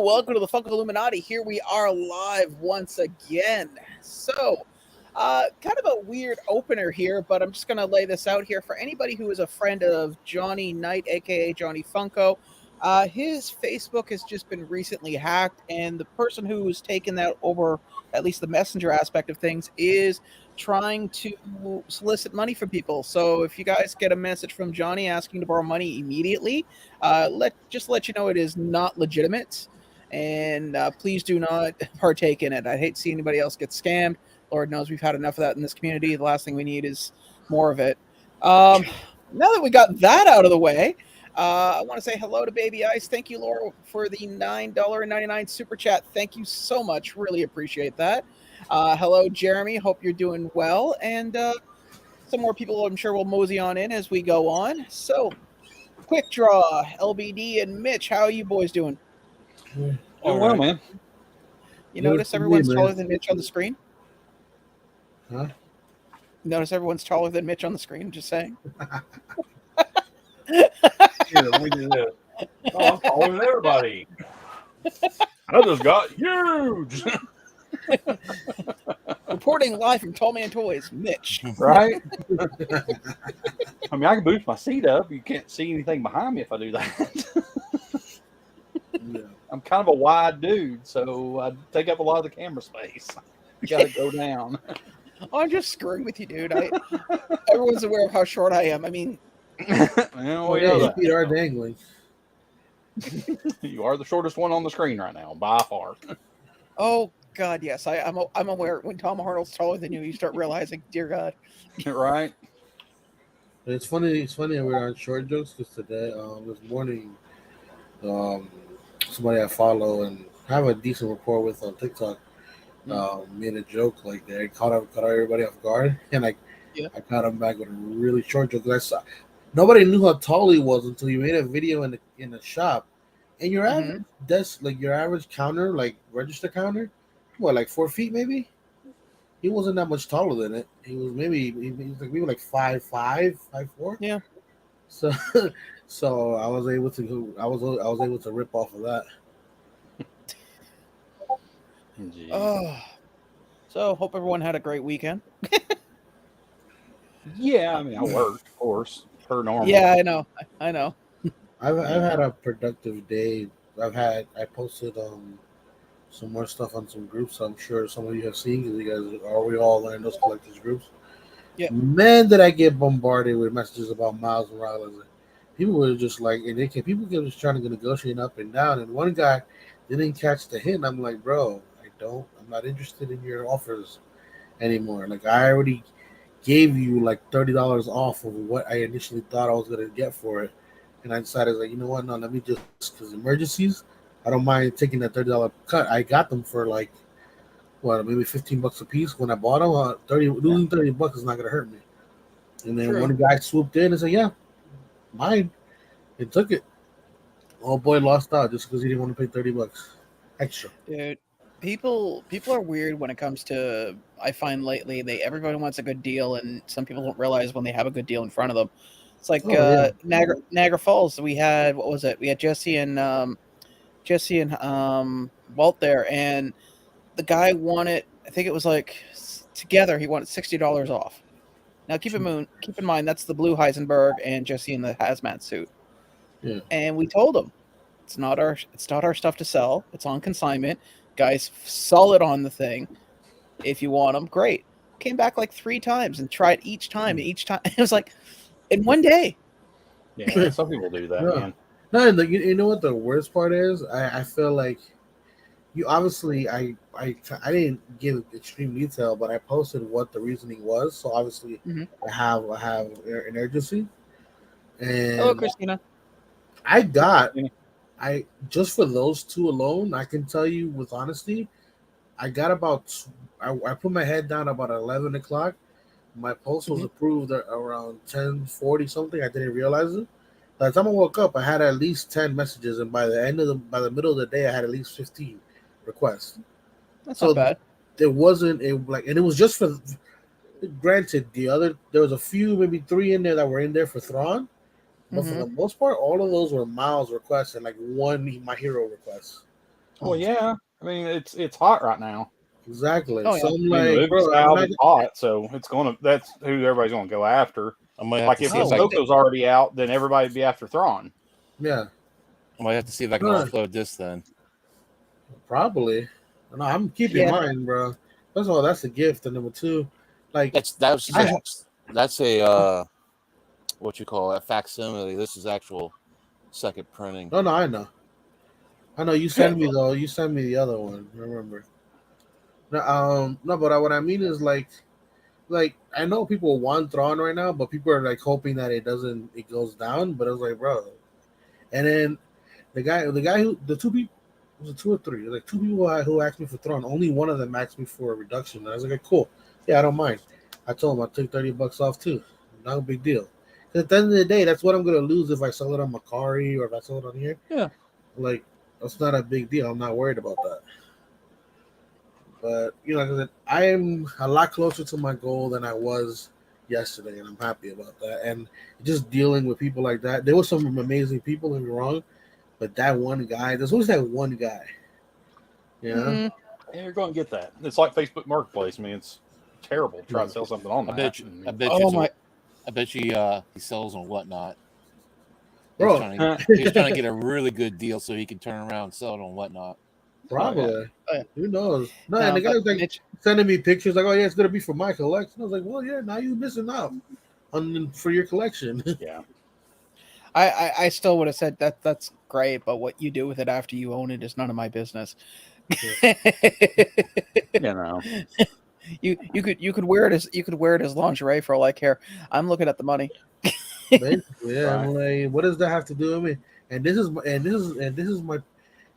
Hello, welcome to the Funko Illuminati. Here we are live once again. So, kind of a weird opener here, but I'm just going to lay this out here for anybody who is a friend of Johnny Knight, aka Johnny Funko. His Facebook has just been recently hacked, and the person who's taken that over, at least the messenger aspect of things, is trying to solicit money from people. So if you guys get a message from Johnny asking to borrow money immediately, let you know it is not legitimate, and please do not partake in it. I hate to see anybody else get scammed. Lord knows we've had enough of that in this community. The last thing we need is more of it. Now that we got that out of the way, I want to say hello to Baby Ice. Thank you, Laura, for the $9.99 super chat. Thank you so much. Really appreciate that. Hello, Jeremy. Hope you're doing well. And some more people I'm sure will mosey on in as we go on. So, Quickdraw, LBD, and Mitch, how are you boys doing? Oh, well, man. You notice everyone's taller than Mitch on the screen? Huh? Notice everyone's taller than Mitch on the screen, just saying. Here, let me do this. Oh, I'm taller than everybody. I just got huge. Reporting live from Tall Man Toys, Mitch. Right? I mean, I can boost my seat up. You can't see anything behind me if I do that. Yeah. I'm kind of a wide dude, so I take up a lot of the camera space. I gotta go down. I'm just screwing with you, dude. Everyone's aware of how short I am. I mean, Well, your feet are dangling. You are the shortest one on the screen right now, by far. Oh God, yes, I'm aware. When Tom Arnold's taller than you start realizing, dear God. Right? It's funny that we're on short jokes because today, this morning, somebody I follow and have a decent rapport with on TikTok made a joke like that. It caught everybody off guard, and I caught him back with a really short joke. I saw nobody knew how tall he was until you made a video in the shop, and your average desk, like your average counter, like register counter, what, like 4 feet maybe? He wasn't that much taller than it. He was maybe 5'5", 5'4". Yeah. So so I was able to rip off of that. Oh, so hope everyone had a great weekend. Yeah, I mean, I worked, of course, per normal. Yeah, I know. I've had a productive day. I posted some more stuff on some groups. I'm sure some of you have seen because we all in those collectors groups. Yeah. Man, did I get bombarded with messages about Miles Morales? People were just like, people kept just trying to negotiate up and down. And one guy didn't catch the hint. I'm like, bro, I'm not interested in your offers anymore. Like, I already gave you like $30 off of what I initially thought I was gonna get for it, and I decided, like, you know what? No, let me just, because emergencies, I don't mind taking that $30 cut. I got them for like maybe $15 a piece when I bought them. Losing $30 is not gonna hurt me. And then one guy swooped in and said, "Yeah, mine," and took it. Oh boy, lost out just because he didn't want to pay $30 extra. Dude, people are weird when it comes to. I find lately everybody wants a good deal, and some people don't realize when they have a good deal in front of them. It's like Niagara Falls. We had, what was it? We had Jesse and Walt there, and the guy wanted, I think it was like together, he wanted $60 off. Now keep in mind that's the blue Heisenberg and Jesse in the hazmat suit. Yeah. And we told him it's not our stuff to sell. It's on consignment. Guys, solid on the thing. If you want them, great. Came back like 3 times and tried each time. Each time it was like in one day. Yeah, some people do that, man. No, you know what the worst part is? I feel like you obviously I didn't give extreme detail, but I posted what the reasoning was. So obviously I have an urgency. And hello, Christina. I just for those 2 alone, I can tell you with honesty, I got about. I put my head down about 11 o'clock. My post was approved at around 10:40 something. I didn't realize it. By the time I woke up, I had at least 10 messages, and by the middle of the day, I had at least 15 requests. That's not bad. There wasn't and it was just for. Granted, there was a few, maybe 3 in there that were in there for Thrawn, but for the most part, all of those were Miles requests and like 1 My Hero request. Well, yeah. I mean, it's hot right now. Exactly. Oh, yeah. So I'm I mean, the like, movie bro, style is hot, so that's who everybody's gonna go after. I might have Like to if see if I, Ahsoka's already out, then everybody'd be after Thrawn. yeah, I might have to see if I can Huh. offload this then. probably. No, I'm keeping Yeah. mine, bro. First of all, that's a gift, and number two, like, That's a what you call a facsimile. This is actual second printing. no, I know. You sent me though. You sent me the other one. Remember? No, but what I mean is like I know people want Thrawn right now, but people are like hoping that it goes down. But I was like, bro, and then the guy who the two people. Was it 2 or 3? Like 2 people who asked me for Thrawn. Only one of them asked me for a reduction. And I was like, cool. Yeah, I don't mind. I told him I took $30 off too. Not a big deal. Because at the end of the day, that's what I'm gonna lose if I sell it on Macari or if I sell it on here. Yeah. Like that's not a big deal. I'm not worried about that. But like I said, I am a lot closer to my goal than I was yesterday, and I'm happy about that. And just dealing with people like that. There were some amazing people, don't get me wrong. But that one guy, there's always that one guy. Yeah. Yeah, you're going to get that. It's like Facebook Marketplace. I mean, it's terrible to try to sell something on that. I bet you he sells on Whatnot. Bro. He's trying to get a really good deal so he can turn around and sell it on Whatnot. Probably. Oh, yeah. Who knows? No, and the guy's like sending me pictures like, oh yeah, it's gonna be for my collection. I was like, well, yeah, now you're missing out for your collection. Yeah. I still would have said that's great, but what you do with it after you own it is none of my business. No. You could wear it as lingerie for all I care. I'm looking at the money. Basically, yeah. Right. I'm like, what does that have to do with me? And this is my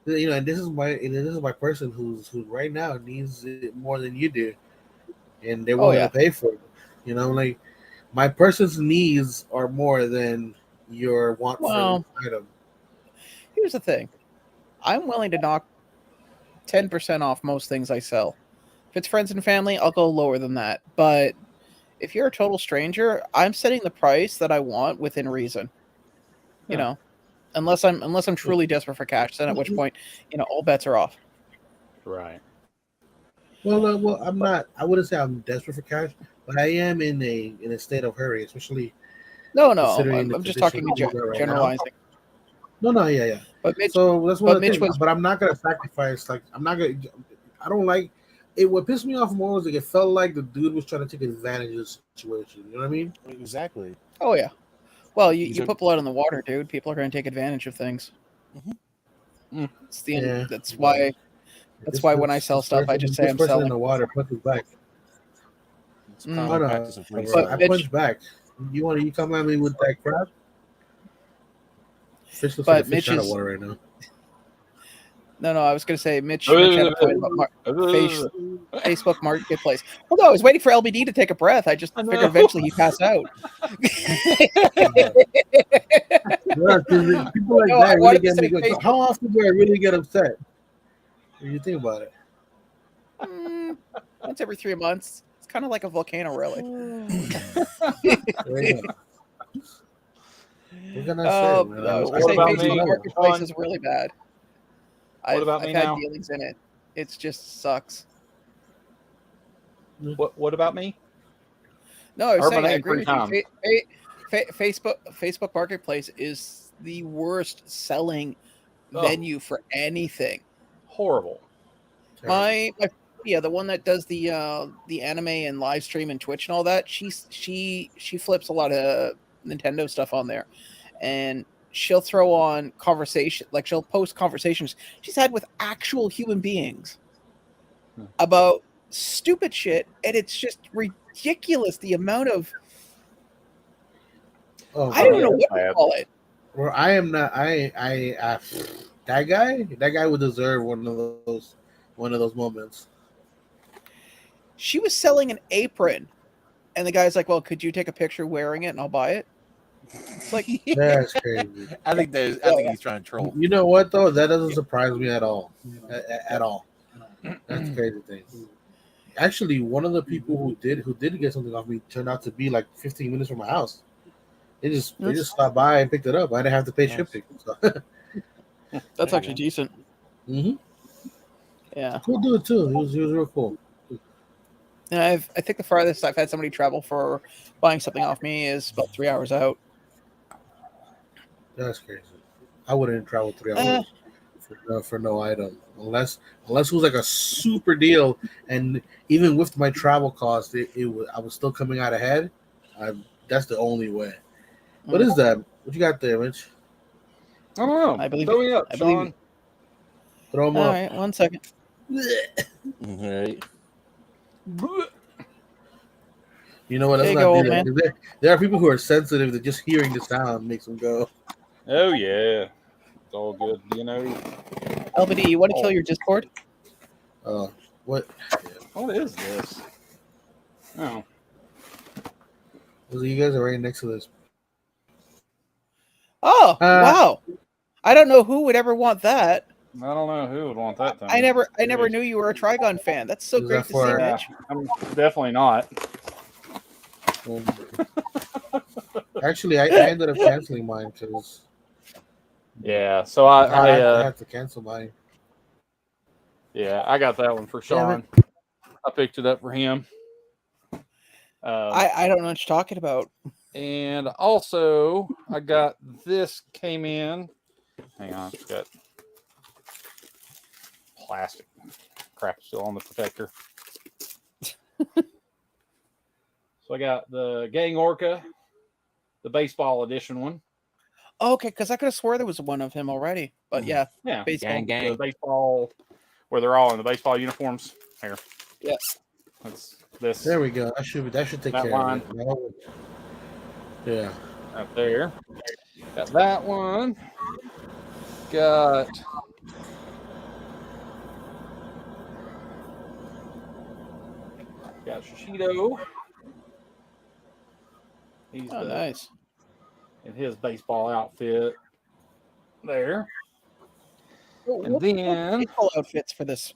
this is my person who's who right now needs it more than you do, and they're willing to pay for it. Like my person's needs are more than your want for the item. Here's the thing. I'm willing to knock 10% off most things I sell. If it's friends and family, I'll go lower than that. But if you're a total stranger, I'm setting the price that I want within reason. Unless I'm truly desperate for cash, then at which point, all bets are off. Right. Well, I'm not. I wouldn't say I'm desperate for cash, but I am in a state of hurry, especially. No. I'm just talking generalizing. No, yeah. But Mitch, so that's what. But I'm not gonna sacrifice. Like I'm not gonna. I don't like it. What pissed me off more was like it felt like the dude was trying to take advantage of the situation. You know what I mean? Exactly. Oh yeah. Well, you put blood in the water, dude. People are going to take advantage of things. Mm-hmm. It's the end. That's why. That's why when I sell stuff, I just say I'm selling. In the water punches back. I punch back. You come at me with that crap? Fish looks like a fish out of water right now. No, I was going to say Mitch had a point about Facebook Marketplace. Well, no, I was waiting for LBD to take a breath. I just figured eventually he'd pass out. People like that really get me good. So how often do I really get upset? When you think about it? Once every 3 months. It's kind of like a volcano, really. What can I say, man? I was going to say Facebook Marketplace is really bad. I've had dealings in it. It just sucks. What about me? No, I was saying I agree with you. Facebook Marketplace is the worst selling venue for anything. Horrible. The one that does the anime and live stream and Twitch and all that, she flips a lot of Nintendo stuff on there, and she'll throw on conversation, like she'll post conversations she's had with actual human beings about stupid shit, and it's just ridiculous the amount of I don't know what to call it. Well, I am not. That guy would deserve one of those moments. She was selling an apron, and the guy's like, "Well, could you take a picture wearing it, and I'll buy it?" It's like that's crazy. I think he's trying to troll. You know what though? That doesn't surprise me at all. At all. That's the crazy thing. Actually, one of the people who did get something off me turned out to be like 15 minutes from my house. They just stopped by and picked it up. I didn't have to pay shipping. So. That's actually decent. Mm-hmm. Yeah. Cool dude too. He was real cool. And I think the farthest I've had somebody travel for buying something off me is about 3 hours out. That's crazy. I wouldn't travel 3 hours for no item unless it was like a super deal, and even with my travel cost, I was still coming out ahead. That's the only way. What is that? What you got there, Mitch? I don't know. I believe Throw me up, I believe Sean. Throw them All up. right, 1 second. Right. You know what? There Let's you not go, do old that. man. 'Cause there are people who are sensitive that just hearing the sound makes them go. Oh yeah, it's all good. You know. LBD, you want to kill your Discord? What? What is this? Oh, You guys are right next to this. Oh, wow. I don't know who would ever want that. I don't know who would want that thing. I never knew you were a Trigon fan. That's so Is great that to see, for- Mitch. I'm definitely not. Actually, I ended up canceling mine because Yeah, so I I had to cancel mine. yeah, I got that one for Sean. I picked it up for him. I don't know what you're talking about. And also I got this came in. Hang on, it's got plastic crap still on the protector. So I got the Gang Orca, the baseball edition one. Okay, because I could have swore there was one of him already. But yeah, Yeah, baseball. Gang. the baseball where they're all in the baseball uniforms. Here, Yeah. that's this. There we go. That should take That care line. of it. Yeah. Up there. Got that one. Got Shishido. He's Oh, nice. in his baseball outfit there. And What then baseball outfits for this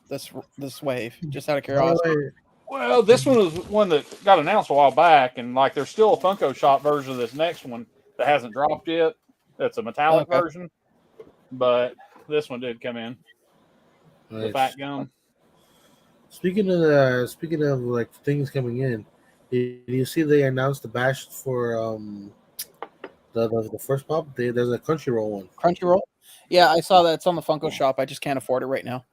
wave? Just out of curiosity. well, this one was one that got announced a while back, and like there's still a Funko Shop version of this next one that hasn't dropped yet. That's a metallic version, but this one did come in. Nice. The Fat Gum. Speaking of like things coming in, did you see they announced the bash for the first pop? There's a Crunchyroll one. Crunchyroll? Yeah, I saw that. It's on the Funko Shop. I just can't afford it right now.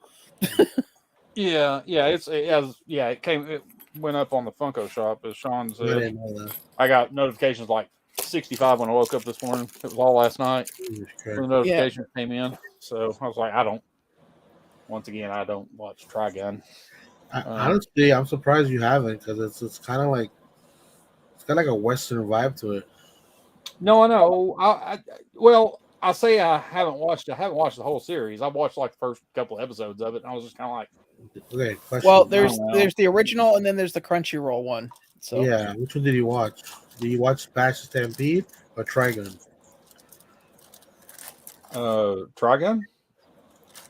Yeah, it went up on the Funko Shop, as Sean I said. didn't know that. I got notifications like 65 when I woke up this morning. It was all last night when the notifications came in. So I was like, I don't watch Trigun. Honestly, I'm surprised you haven't, because it's kind of like like a Western vibe to it. No, I know. Well, I say I haven't watched the whole series. I watched like the first couple of episodes of it, and I was just kind of like, Okay, question. Well, there's the original, and then there's the Crunchyroll one. So yeah, which one did you watch? Did you watch Bash Stampede or Trigun? Trigun.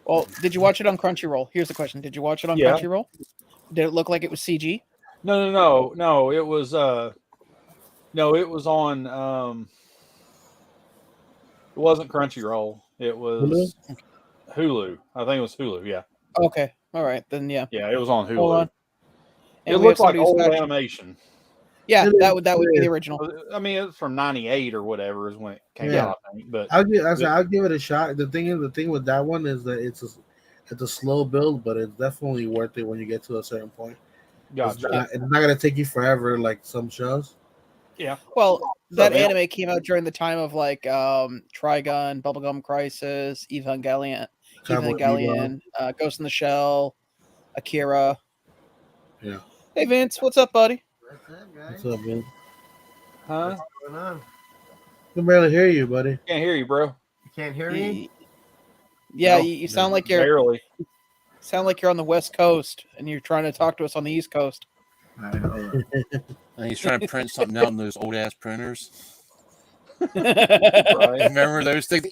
Well, did you watch it on Crunchyroll? Here's the question: did you watch it on Crunchyroll? Did it look like it was CG? No. It was it was on. It wasn't Crunchyroll. It was Hulu. I think it was Hulu. Yeah. Okay. All right. Then yeah. Yeah, it was on Hulu. Hold on. It looked like old animation. Yeah, that would be the original. I mean, it's from '98 or whatever is when it came out. I think, but I'll give it a shot. The thing with that one is that it's a slow build, but it's definitely worth it when you get to a certain point. Gotcha. It's not gonna take you forever like some shows. Yeah. Well, that anime came out during the time of like Trigun, Bubblegum Crisis, Evangelion, Ghost in the Shell, Akira. Yeah. Hey Vince, what's up, buddy? What's up, man? Huh? What's going on? I can barely hear you, buddy. Can't hear you, bro. You can't hear me? Yeah, No, you sound like you're barely. on the West Coast and you're trying to talk to us on the East Coast. All right, hold on. And he's trying to print something out in those old ass printers. Right. Remember those things?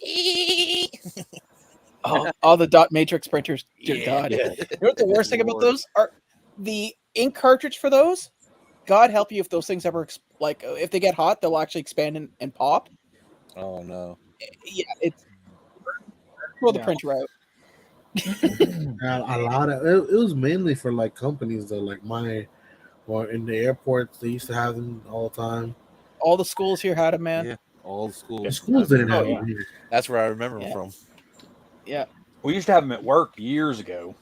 All the dot matrix printers. Dear Yeah, God. yeah. You know what the worst thing about those are? The ink cartridge for those. God help you if those things ever if they get hot, they'll actually expand and pop. Oh no. Yeah, it's throw the printer out. A lot of it was mainly for like companies though, like or in the airports they used to have them all the time. All the schools here had them, man. Yeah, all the The schools. schools didn't Oh, have yeah. them here. That's where I remember them Yeah. from. Yeah. We used to have them at work years ago.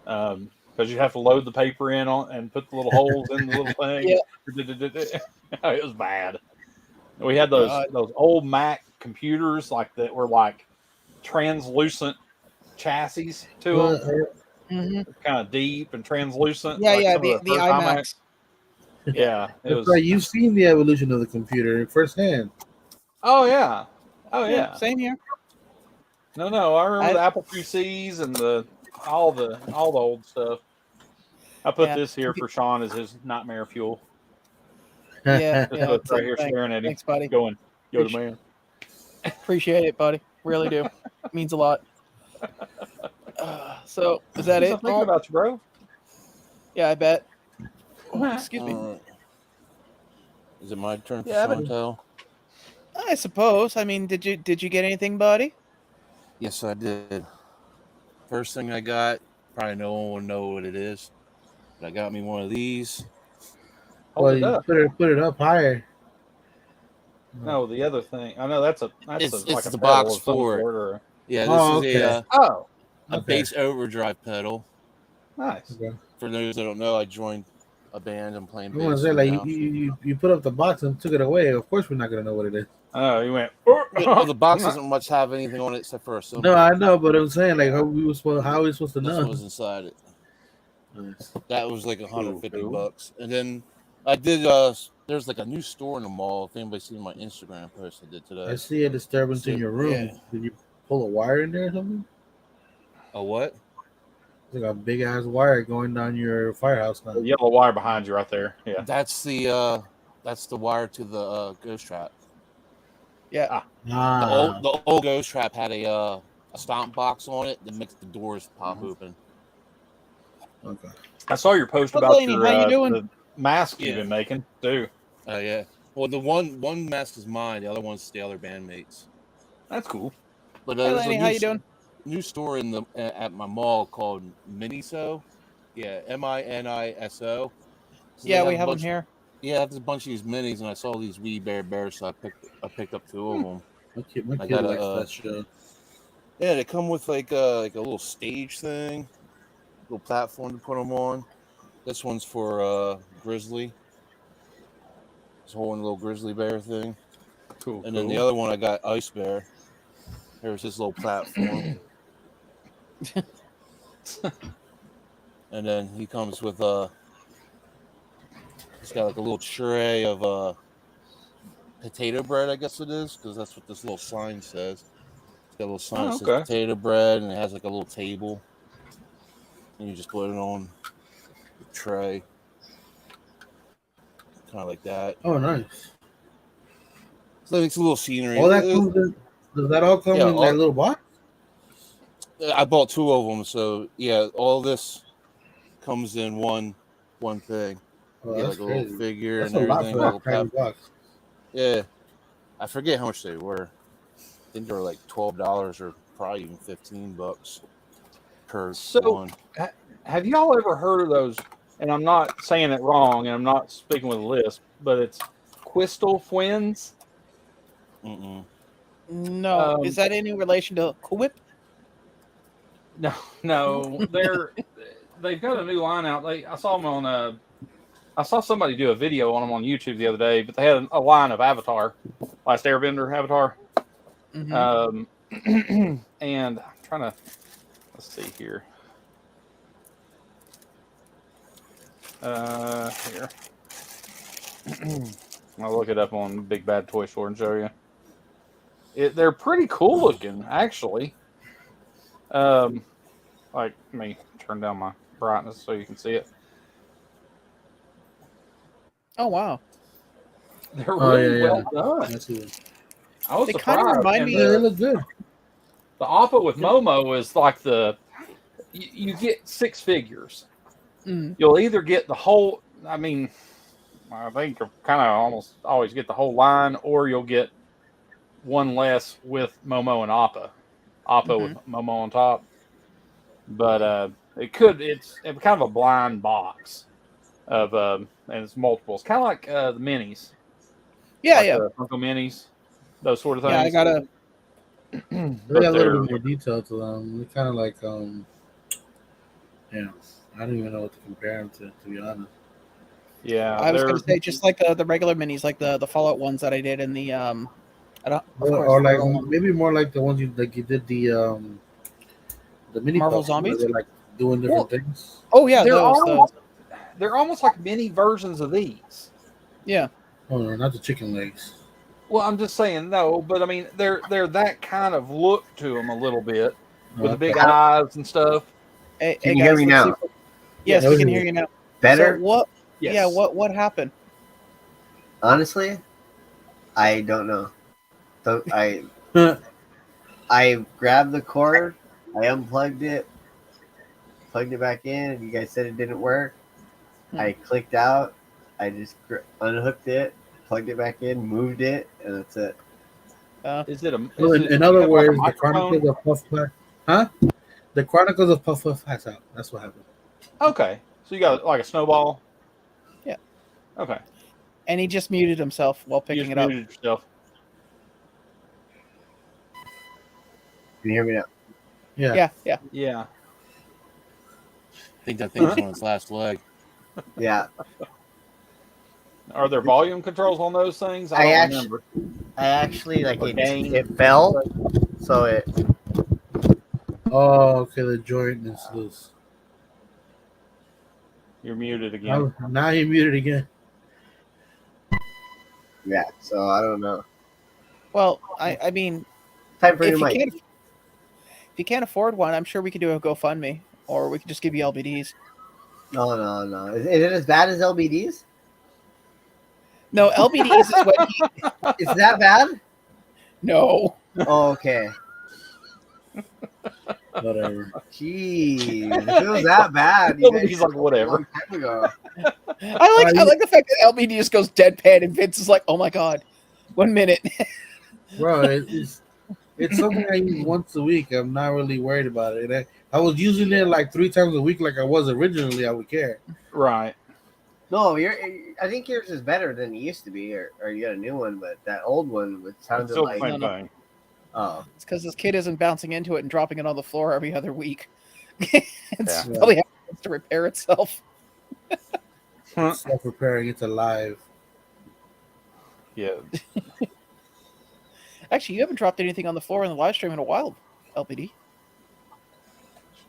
Because you have to load the paper in on and put the little holes in the little thing. Yeah. It was bad. We had those God. old Mac computers like that were like translucent chassis to them, Hmm. kind of deep and translucent, Yeah, like yeah. some of The the first iMacs. IMAX. Yeah, it That's was. right. You've seen the evolution of the computer firsthand. Oh yeah, oh yeah. Same here. No, I remember I, the Apple IICs and all the old stuff. I put yeah. this here for Sean as his nightmare fuel. Yeah. Just Yeah. right here staring at him, Thanks, buddy. going, "You're the man." Appreciate it, buddy. Really do. Means a lot. So is that He's it? thinking about you, bro. Yeah, I bet. Oh, excuse me. Alright. Is it my turn for Yeah, but- Chantel? I suppose. I mean, did you get anything, buddy? Yes, I did. First thing I got, probably no one will know what it is. But I got me one of these. Hold Well, it you up. put it up higher. No, the other thing. I know that's It's like a the pedal box of some for it. sort, or Yeah, this Oh, is okay. oh, a Okay. bass overdrive pedal. nice. Okay. For those that don't know, I joined a band. I'm playing I want bass to say like now. you put up the box and took it away. Of course, we're not gonna know what it is. Oh, you went. Well, the box doesn't much have anything on it except for a symbol. No, I know, but I'm saying like how are we supposed to This know? was inside it. Nice. That was like $150 Cool. bucks. And then I did there's like a new store in the mall. If anybody's seen my Instagram post I did today. I see a disturbance in your room. Yeah. Did you pull a wire in there or something? A what? It's like a big ass wire going down your firehouse now. The yellow wire behind you, right there. Yeah. That's the wire to the ghost trap. Yeah. The old ghost trap had a stomp box on it that makes the doors pop open. Okay. I saw your post Well, about Laney, your how you doing? the mask you've Yeah. been making too. Oh yeah. Well, the one mask is mine. The other one's the other bandmates. That's cool. But Hey, there's Laney, how you doing? new store in the at my mall called Miniso. Yeah, Miniso. So Yeah, they we a have them bunch- here. Yeah, I have a bunch of these minis, and I saw these wee bears, so I picked up two of them. My I kid got a, likes that show. Yeah, they come with like a little stage thing, little platform to put them on. This one's for Grizzly. It's holding a little grizzly bear thing. Cool. And then the other one I got Ice Bear. There's this little platform. And then he comes with he's got like a little tray of potato bread, I guess it is, because that's what this little sign says. It's got a little sign that says potato bread, and it has like a little table. And you just put it on the tray. Kind of like that. Oh, nice. So it's a little scenery. All that comes in, does that all come in that little box? I bought two of them, so yeah, all this comes in one thing. Oh, Yeah, that's like a crazy. little figure That's and a lot everything. for that tiny box. Yeah, I forget how much they were. I think they were like $12 or probably even $15 per one. Have y'all ever heard of those? And I'm not saying it wrong, and I'm not speaking with a lisp, but it's Crystal Twins. Mm-mm. No, is that any relation to Quip? No, they've got a new line out. I saw them on I saw somebody do a video on them on YouTube the other day, but they had a line of Avatar, Last Airbender Avatar. Mm-hmm. And I'm trying to, let's see here. Here. I'll look it up on Big Bad Toy Store and show you. They're pretty cool looking, actually. Like, let me turn down my brightness so you can see it. Oh wow, they're really well done. I see them. I was They surprised. kind of remind me. Yeah, they look good. The Appa with Momo is like you get six figures. Mm. You'll either get the whole. I mean, I think you kind of almost always get the whole line, or you'll get one less with Momo and Appa. Appa with Momo on top. but it's kind of a blind box of and it's multiple. It's kind of like the minis. Yeah, like yeah, the Funko minis, those sort of yeah. I things. gotta. They But got a little they're bit more detail to them. They kind of like yeah. I don't even know what to compare them to be honest. yeah, I was they're gonna say just like the regular minis, like the Fallout ones that I did in the I don't. Of course, Or like they're all maybe more like the ones you did the mini Marvel puffs where Zombies. they're like doing different well, things. Oh yeah, they're those. almost like mini versions of these. Yeah. Oh no, not the chicken legs. Well, I'm just saying no, but I mean they're that kind of look to them a little bit Oh, with the okay. big eyes and stuff. Hey Can you hear guys, me let's see. now? Yes, Yeah, we we can hear hear you. you now. So Better? what? Yeah, Yes. what happened? Honestly, I don't know. So I Huh. I grabbed the cord, I unplugged it, plugged it back in, and you guys said it didn't work. I clicked out. I just unhooked it, plugged it back in, moved it, and that's it. Is it a? Well, Is it? in Do you other have like a words, the microphone? Chronicles of Puff Pass, huh? The Chronicles of Puff Puff Pass out. That's what happened. Okay, so you got like a snowball. Yeah. Okay, And he just muted himself while you picking just it up. muted yourself. Can you hear me now? Yeah. Yeah, yeah. Yeah. I think that thing's on its last leg. Yeah. Are there volume controls on those things? I I don't actually- remember. I actually like Or gain. it fell, so it Oh, okay. The joint is loose. You're muted again. Now he muted again. yeah. So I don't know. Well, I mean, Time for a if new you mic. can't afford one, I'm sure we could do a GoFundMe, or we could just give you LBDs. No. Is it as bad as LBDs? No, LBDs is what he. Is that bad? No. Oh, okay. Whatever. Jeez, if it was that bad, you guys He's like, a whatever. long time ago. I like the fact that LBD just goes deadpan, and Vince is like, "Oh my god, 1 minute." Bro, it's something I use once a week. I'm not really worried about it. I was using it like 3 times a week, like I was originally. I would care. Right. No, I think yours is better than it used to be, or you got a new one, but that old one It's sounded still like the same No. thing. oh It's because this kid isn't bouncing into it and dropping it on the floor every other week. It's Yeah. probably has to repair itself. Self repairing. It's alive. Yeah. Actually, you haven't dropped anything on the floor in the live stream in a while, LBD.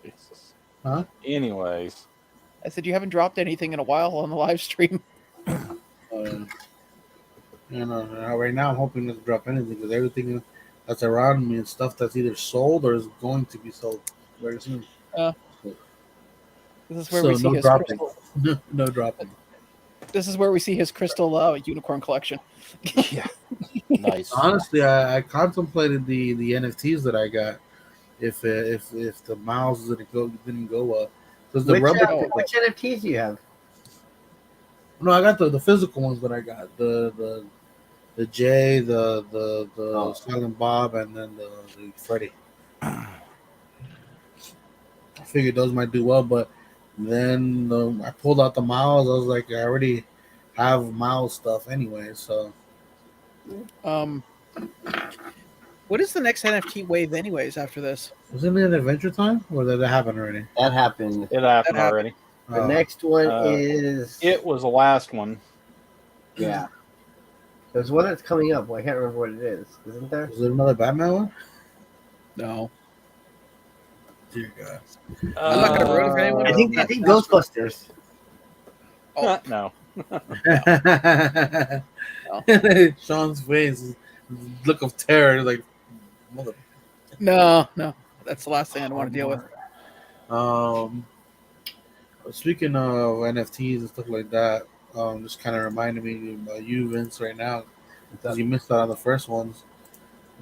Jesus. Huh? Anyways. I said you haven't dropped anything in a while on the live stream. Right now I'm hoping not to drop anything because everything that's around me is stuff that's either sold or is going to be sold very soon. This is where So we see no his dropping. crystal. No dropping. This is where we see his crystal unicorn collection. Yeah. Nice. Honestly, I contemplated the NFTs that I got if the miles didn't go up because the rubber. which NFTs do you have? No, I got the physical ones that I got the J, the Silent Bob, and then the Freddy. I figured those might do well, but then I pulled out the Miles. I was like, I already have Miles stuff anyway, so. What is the next NFT wave, anyways? After this, Wasn't it Adventure Time, or did that happen already? That happened. It happened already. The next one is It was the last one. yeah. There's one that's coming up. Well, I can't remember what it is. Isn't there? Is there another Batman one? no. Dear God. I'm not gonna ruin it for anyone. I think Ghostbusters. Oh. No. Sean's face, look of terror, like mother. No, that's the last thing I want to deal with. Speaking of NFTs and stuff like that, just kind of reminded me about you, Vince, right now, because you missed out on the first ones.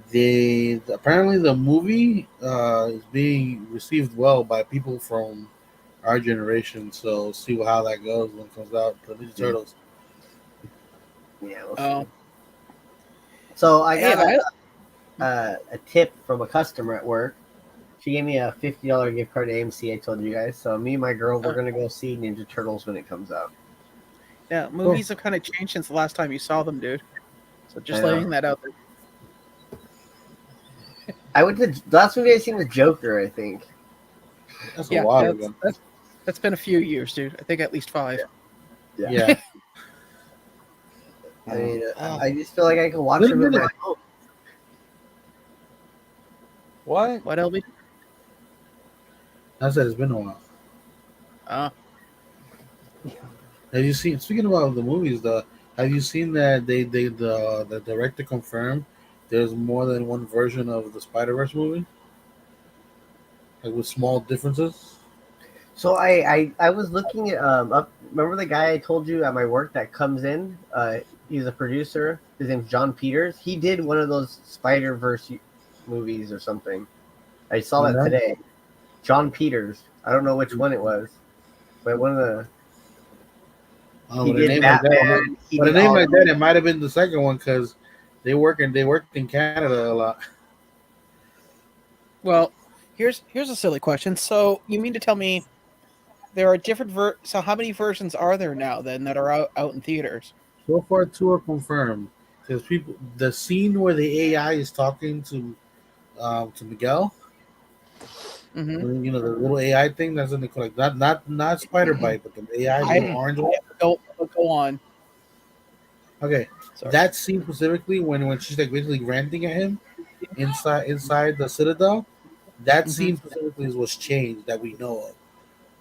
Apparently the movie is being received well by people from our generation. So see how that goes when it comes out. The Ninja Turtles. Yeah. We'll Oh, see. So I Hey, got a tip from a customer at work. She gave me a $50 gift card to AMC. I told you guys. So me and my girl, we're Oh. gonna go see Ninja Turtles when it comes out. Yeah, movies have kind of changed since the last time you saw them, dude. So just I know. laying that out there. I went to the last movie I seen was Joker. I think. That's a while ago. That's been a few years, dude. I think at least 5. Yeah. I mean, I just feel like I can watch Wait a them at minute. my home. What? What, LB? I said it's been a while. Have you seen? Speaking about the movies, have you seen that the director confirmed there's more than one version of the Spider-Verse movie, like with small differences? So I was looking at up. Remember the guy I told you at my work that comes in? He's a producer. His name's John Peters. He did one of those Spider-Verse movies or something. I saw that today. John Peters. I don't know which one it was, but one of the. He did Batman. But a name like that, it might have been the second one because they worked in Canada a lot. Well, here's a silly question. So you mean to tell me there are different so how many versions are there now then that are out in theaters? So far, 2 are confirmed. Because the scene where the AI is talking to Miguel, Mm-hmm. you know, the little AI thing that's in the like not Spider Bite, but the AI, the orange one. Go on. Okay, Sorry. that scene specifically when she's like basically ranting at him inside the Citadel, that scene specifically is what's changed that we know of.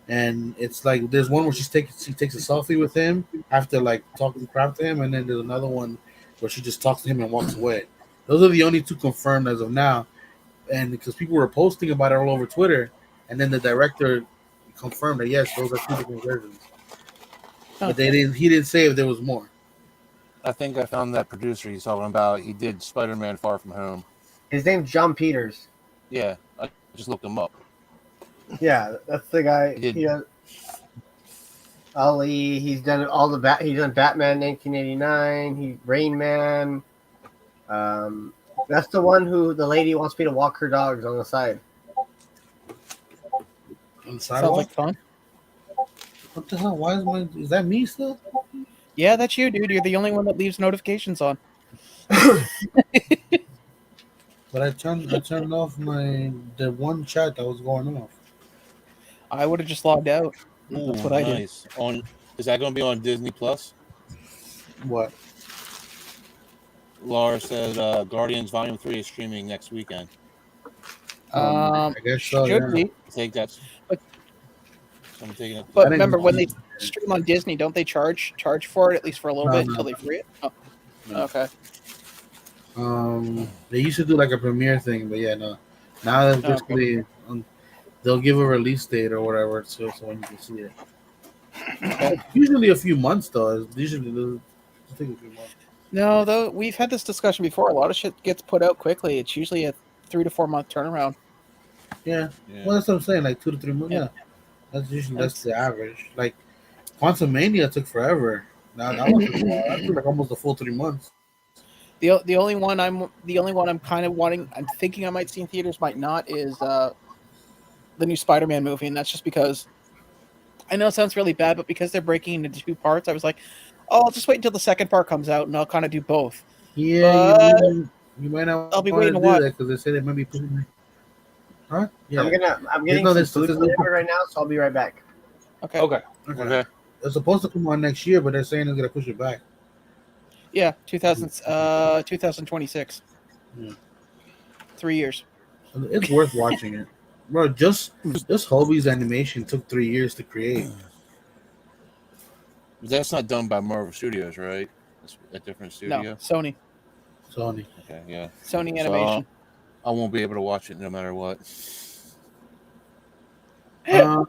And it's like there's one where she takes a selfie with him after like talking crap to him, and then there's another one where she just talks to him and walks away. Those are the only 2 confirmed as of now, and because people were posting about it all over Twitter, and then the director confirmed that yes, those are 2 different versions. But he didn't say if there was more. I think I found that producer he's talking about. He did Spider-Man Far From Home. His name's John Peters. Yeah, I just looked him up. Yeah, that's the guy. He does Ali. He's done all the He's done Batman 1989. He Rain Man. That's the one who the lady wants me to walk her dogs on the side. On the Sounds sidewalk? like fun. What the hell? Is that me still? Yeah, that's you, dude. You're the only one that leaves notifications on. But I turned off the one chat that was going off. I would have just logged out. That's what I did. Nice. Is that going to be on Disney Plus? What? Laura said Guardians Volume 3 is streaming next weekend. I guess so. Should be. I think that's. I'm taking it. But remember, when they stream on Disney, don't they charge for it at least for a little bit until they free it? Oh. No. Okay. They used to do like a premiere thing, but yeah, no. Now that's basically they'll give a release date or whatever, so when you can see it. Okay. Usually a few months though. Usually I think a few months. No, though we've had this discussion before. A lot of shit gets put out quickly. It's usually a 3 to 4 month turnaround. Yeah. Well, that's what I'm saying. Like 2 to 3 months. Yeah. That's the average. Like Quantumania took forever. Now that took like almost a full 3 months. The only one I'm kind of wanting. I'm thinking I might see in theaters, might not, is the new Spider-Man movie, and that's just because I know it sounds really bad, but because they're breaking into 2 parts, I was like, oh, I'll just wait until the second part comes out, and I'll kind of do both. Yeah, you might not. I'll be waiting to watch because they say they might be putting. Huh? Yeah. I'm getting some food delivered right now, so I'll be right back. Okay. It's supposed to come on next year, but they're saying they're gonna push it back. Yeah, 2026. Yeah. 3 years. It's worth watching it, bro. Just Hobie's animation took 3 years to create. That's not done by Marvel Studios, right? It's a different studio. No, Sony. Sony. Okay, yeah. Sony Animation. I won't be able to watch it no matter what. I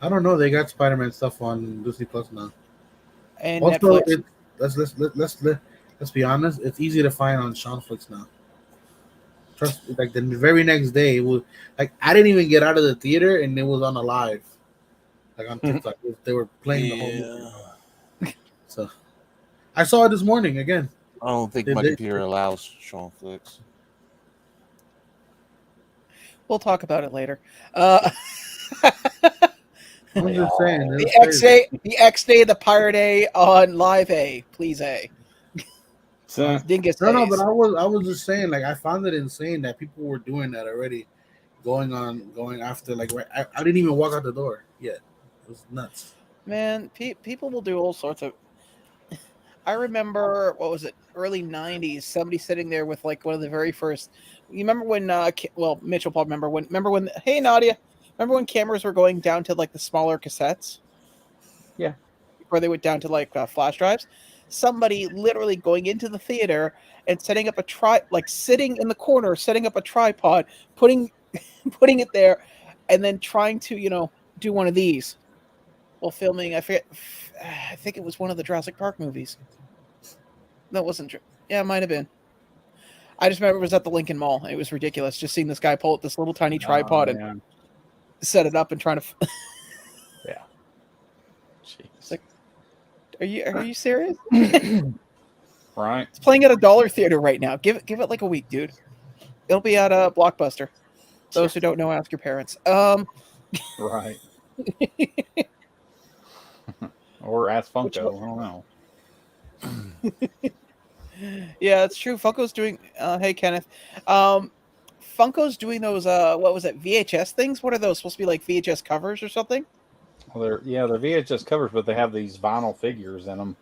don't know. They got Spider-Man stuff on Disney Plus now. And also, Netflix. Let's be honest. It's easy to find on Shonflix now. Trust, like the very next day, it was like I didn't even get out of the theater, and it was on a live, like on TikTok. They were playing the whole movie. So I saw it this morning again. I don't think my computer allows Shonflix. We'll talk about it later. I'm just saying. The X day, the Pirate A on Live A, please A. So, Dingus No, A's. but I was just saying, like, I found it insane that people were doing that already, going after, like, I didn't even walk out the door yet. It was nuts. Man, people will do all sorts of. I remember, what was it, early 90s, somebody sitting there with like one of the very first. You remember when, Mitch will probably remember when, hey Nadia, remember when cameras were going down to like the smaller cassettes? Yeah. Before they went down to like flash drives? Somebody literally going into the theater and setting up sitting in the corner, setting up a tripod, putting it there, and then trying to, do one of these while filming. I think it was one of the Jurassic Park movies. That wasn't true. Yeah, it might have been. I just remember it was at the Lincoln Mall. It was ridiculous just seeing this guy pull up this little tiny tripod and set it up and trying to. Yeah. Jeez. It's like, are you serious? Right. It's playing at a dollar theater right now. Give it like a week, dude. It'll be at a Blockbuster. Those who don't know, ask your parents. Right. Or ask Funko. I don't know. Yeah, it's true. Funko's doing. Hey, Kenneth. Funko's doing those. What was it? VHS things? What are those supposed to be, like VHS covers or something? Well, they're VHS covers, but they have these vinyl figures in them.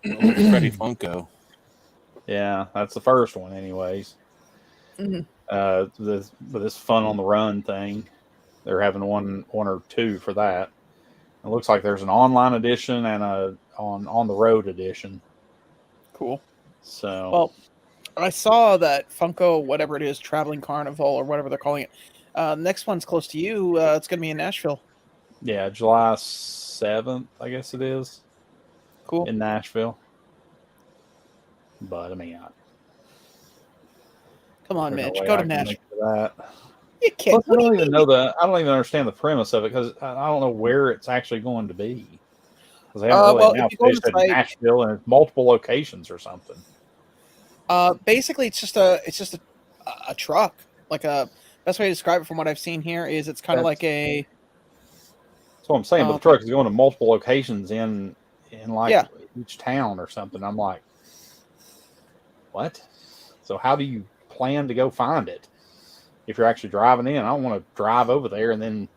Freddy Funko. Yeah, that's the first one, anyways. Mm-hmm. This Fun on the Run thing, they're having one or two for that. It looks like there's an online edition and a on the road edition. Cool. So, well, I saw that Funko, whatever it is, Traveling Carnival or whatever they're calling it. Next one's close to you. It's going to be in Nashville. Yeah, July 7th, I guess it is. Cool. In Nashville. But I mean, come on, Mitch, go to Nashville. That. You can't. Plus, I don't even understand the premise of it because I don't know where it's actually going to be. Because they haven't really announced. They said Nashville and it's multiple locations or something. Basically, it's just a truck. Like a best way to describe it from what I've seen here is it's kind of like a. That's what I'm saying. But the truck is going to multiple locations in each town or something. I'm like, what? So how do you plan to go find it? If you're actually driving in, I don't want to drive over there and then,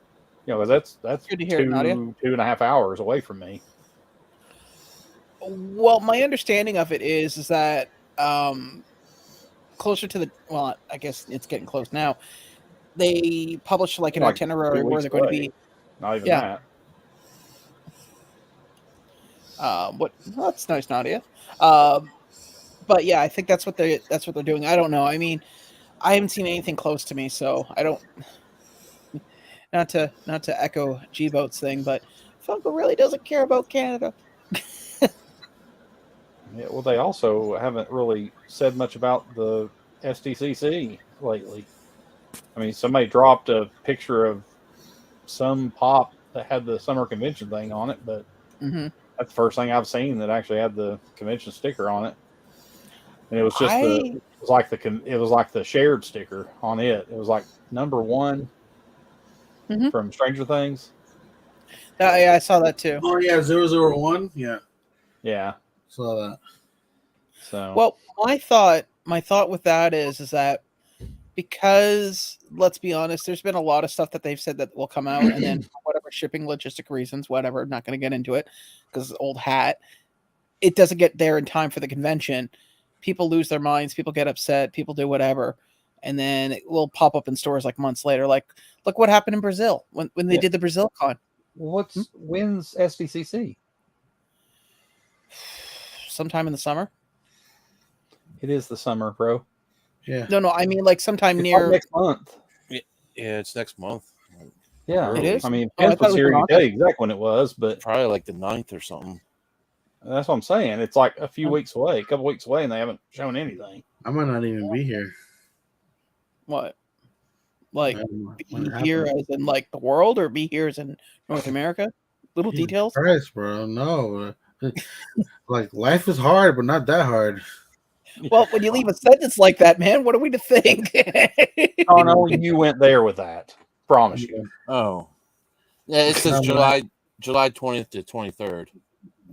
that's good to hear, 2.5 hours away from me. Well, my understanding of it is that closer to the I guess it's getting close now. They publish like an itinerary where they're going to be. Not even that. Well, that's nice, Nadia. But yeah, I think that's what they're doing. I don't know. I mean, I haven't seen anything close to me, so I don't. Not to echo G-Boat's thing, but Funko really doesn't care about Canada. Yeah, well, they also haven't really said much about the SDCC lately. I mean, somebody dropped a picture of some pop that had the summer convention thing on it, but that's the first thing I've seen that actually had the convention sticker on it. And it was just it was like the shared sticker on it. It was like number 1 from Stranger Things. Yeah, I saw that too. Oh yeah, 001. Yeah. Saw that. So well, my thought with that is that because let's be honest, there's been a lot of stuff that they've said that will come out, and then for whatever shipping logistic reasons, whatever, not going to get into it because it's old hat. It doesn't get there in time for the convention. People lose their minds. People get upset. People do whatever, and then it will pop up in stores like months later. Like, look what happened in Brazil when they did the Brazil con. When's SDCC? Sometime in the summer. It is the summer, bro. Yeah. No, I mean like sometime near next month. Yeah, it's next month. Yeah, it is. I mean, Vince was here to tell you exactly when it was, but probably like the 9th or something. That's what I'm saying. It's like a couple weeks away, and they haven't shown anything. I might not even be here. What? Like be here as in like the world, or be here as in North America? Little details. Christ, bro. No. Like life is hard, but not that hard. Well, when you leave a sentence like that, man, what are we to think? Oh no, you went there with that. Promise you. Oh, yeah. It says July 20th to 23rd.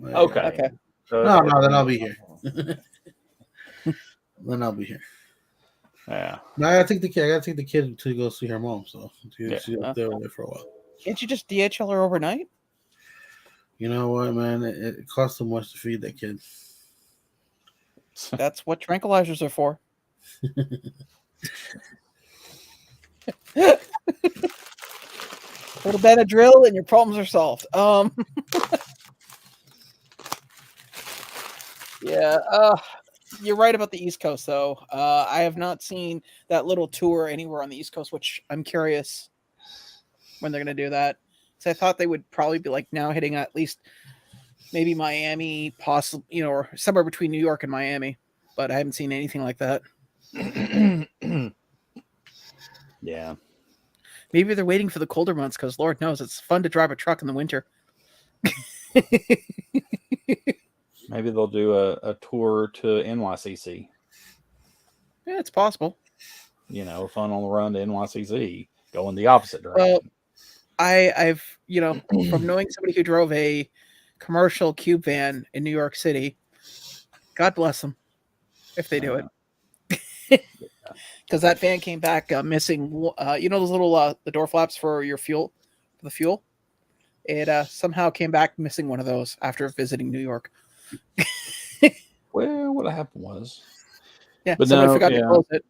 Okay. Okay. No, then I'll be here. Then I'll be here. Yeah. No, I gotta take the kid to go see her mom. So she's up there for a while. Can't you just DHL her overnight? You know what, man? It costs so much to feed that kid. That's what tranquilizers are for. Little Benadryl and your problems are solved. Yeah, you're right about the East Coast, though. I have not seen that little tour anywhere on the East Coast, which I'm curious when they're going to do that. So I thought they would probably be like now hitting at least maybe Miami, possibly, or somewhere between New York and Miami. But I haven't seen anything like that. Yeah. Maybe they're waiting for the colder months because Lord knows it's fun to drive a truck in the winter. Maybe they'll do a tour to NYCC. Yeah, it's possible. You know, fun on the run to NYCC, going the opposite direction. Well, I've from knowing somebody who drove a commercial cube van in New York City, God bless them if they do it. Because that van came back missing, those little the door flaps for your fuel, the fuel. It somehow came back missing one of those after visiting New York. Well, what happened was, but somebody forgot to close it.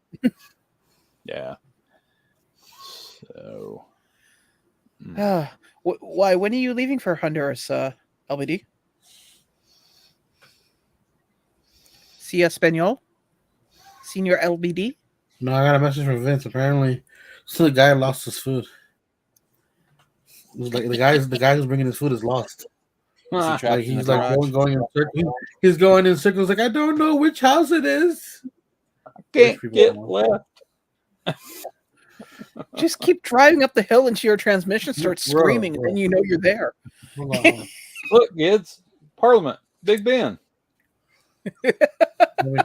Yeah. So, why? When are you leaving for Honduras, LBD? Si Espanol, Senior LBD. No, I got a message from Vince. Apparently, so the guy lost his food. It was like the guy who's bringing his food is lost. Is he Like he's like going in circles. He's going in circles. Like I don't know which house it is. Can't get left. Just keep driving up the hill until your transmission starts screaming, and then you know you're there. Hold on. Look, kids, Parliament, Big Ben. I'm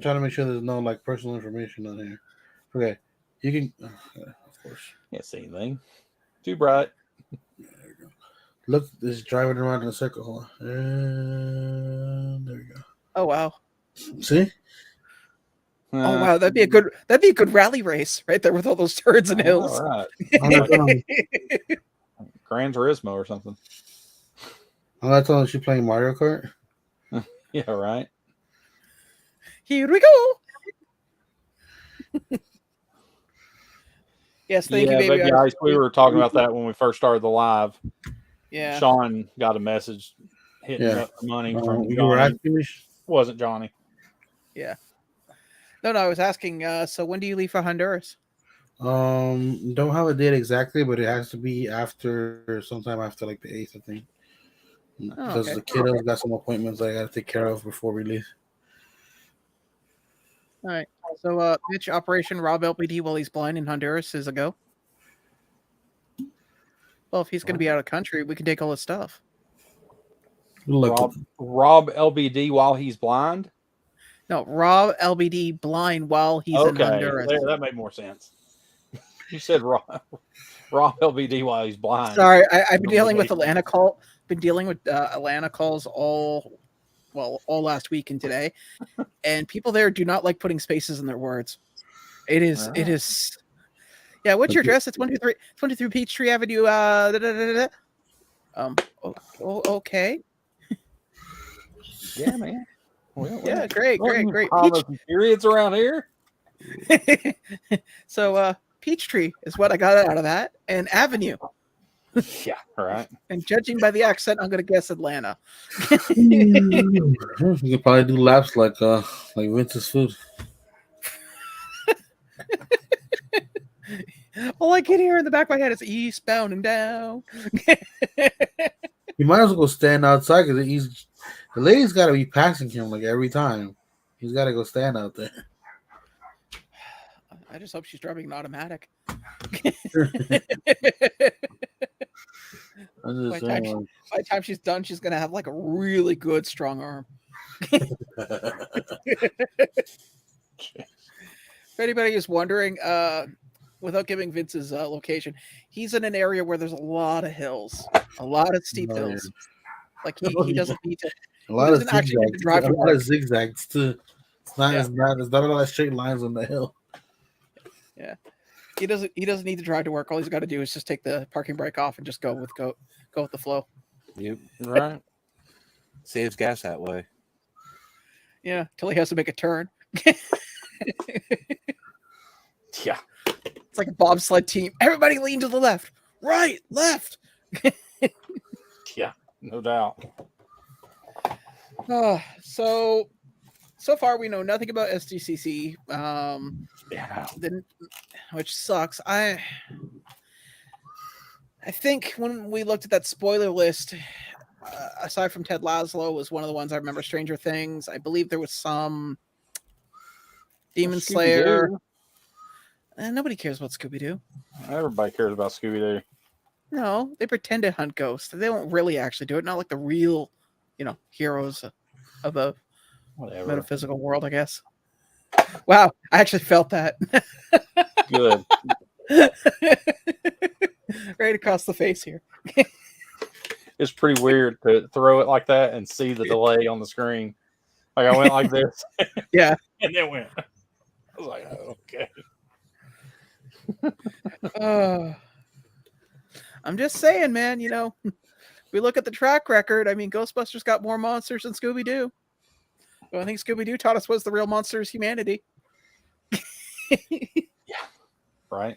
trying to make sure there's no like personal information on here. Okay, you can. Of course. Can't see anything. Too bright. There you go. Look, this driving around in a circle. Hold on. And there we go. Oh wow. See? Oh wow, that'd be a good rally race right there with all those turns and hills. All right. Gran Turismo or something. I told her she's playing Mario Kart. Yeah, right. Here we go. Yes, thank you, baby. Guys, we were talking about that when we first started the live. Yeah. Sean got a message hitting up the money from you were asking me? Wasn't Johnny. Yeah. No, I was asking, so when do you leave for Honduras? Don't have a date exactly, but it has to be sometime after like the 8th, I think. Because the kiddo's got some appointments I gotta take care of before we leave. All right. So Mitch, Operation Rob LBD while he's blind in Honduras is a go. Well, if he's gonna be out of country, we can take all his stuff. Rob LBD while he's blind? No, Rob LBD blind while he's in Honduras. That made more sense. You said Rob LBD while he's blind. Sorry, I've been dealing with Atlanta calls all last week and today, and people there do not like putting spaces in their words. It is. Yeah, what's your address? It's 123 Peachtree Avenue. Okay. Yeah, man. Well, yeah, great. Periods around here. So, Peachtree is what I got out of that, and Avenue. Yeah, right. And judging by the accent, I'm gonna guess Atlanta. You could probably do laps like Vince's food. All I can hear in the back of my head is eastbound and down. You might as well go stand outside because the lady's got to be passing him like every time. He's got to go stand out there. I just hope she's driving an automatic. By the time she's done, she's gonna have like a really good strong arm. If anybody is wondering, without giving Vince's location, he's in an area where there's a lot of hills, a lot of steep hills. Like he doesn't need to. A lot He of doesn't actually need to zigzags. drive A to lot work. of zigzags too. It's not. Yeah. It's not a lot of straight lines on the hill. Yeah, he doesn't need to drive to work. All he's got to do is just take the parking brake off and just go with the flow. Yep. Right. Saves gas that way. Yeah, till he has to make a turn. Yeah. It's like a bobsled team. Everybody lean to the left, right, left. Yeah, no doubt. So far we know nothing about SDCC. Yeah. Which sucks. I think when we looked at that spoiler list, aside from Ted Laszlo, was one of the ones I remember. Stranger Things. I believe there was some Demon Slayer. Nobody cares about Scooby-Doo. Everybody cares about Scooby-Doo. No, they pretend to hunt ghosts. They don't really actually do it. Not like the real, heroes of the metaphysical world, I guess. Wow, I actually felt that. Good. Right across the face here. It's pretty weird to throw it like that and see the delay on the screen. Like I went like this. Yeah. And then went. I was like, oh, okay. I'm just saying, man, we look at the track record. I mean, Ghostbusters got more monsters than Scooby-Doo. Well, I think Scooby-Doo taught us was the real monster is humanity. Yeah. Right.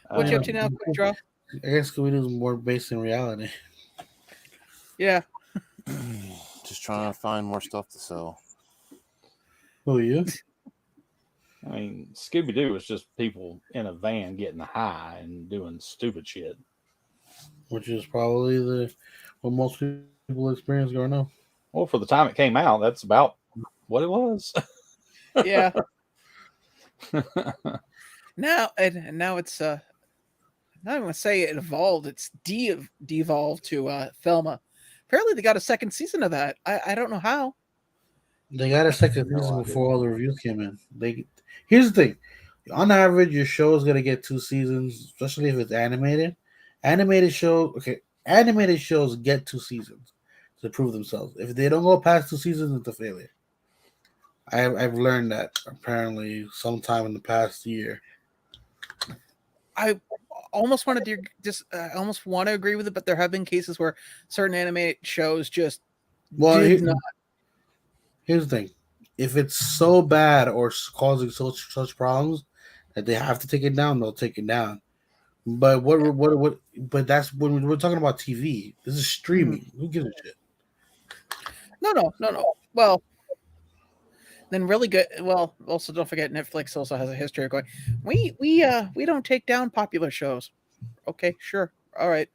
What you up to now, Quickdraw? I guess Scooby-Doo is more based in reality. Yeah. Just trying to find more stuff to sell. Who are you? I mean, Scooby-Doo is just people in a van getting high and doing stupid shit. Which is probably what most people experience growing up. Well, for the time it came out, that's about what it was. Yeah. Now it's I'm not going to say it evolved. It's devolved to Thelma. Apparently, they got a second season of that. I don't know how. They got a second season before all the reviews came in. Here's the thing: on average, your show is gonna get 2 seasons, especially if it's animated. Animated shows get 2 seasons to prove themselves. If they don't go past 2 seasons, it's a failure. I've learned that apparently sometime in the past year. I almost want to almost want to agree with it, but there have been cases where certain animated shows just did not. Here's the thing: if it's so bad or causing such problems that they have to take it down, they'll take it down. But But that's when we're talking about TV. This is streaming. Who gives a shit? No. Well, then really good. Well, also don't forget Netflix also has a history of going. We don't take down popular shows. Okay, sure, all right.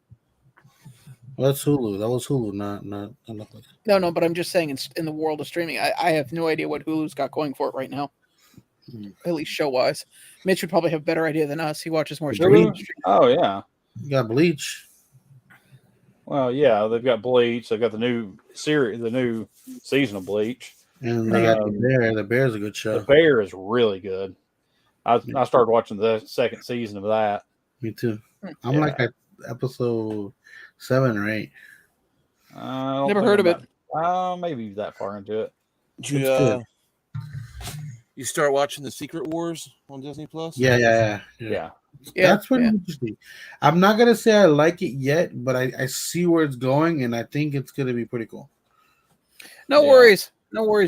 Well, that's Hulu. That was Hulu, not Netflix. No, but I'm just saying in the world of streaming, I have no idea what Hulu's got going for it right now. At least show wise, Mitch would probably have a better idea than us. He watches more streaming. Oh yeah, you got Bleach. Well, yeah, they've got Bleach. They've got the new series, the new season of Bleach, and they got The Bear. The Bear's a good show. The Bear is really good. I started watching the second season of that. Me too. I'm like at episode 7 or 8. Never heard of it. Maybe that far into it. You start watching the Secret Wars on Disney Plus? Yeah. That's pretty interesting. I'm not gonna say I like it yet, but I see where it's going, and I think it's gonna be pretty cool. No worries,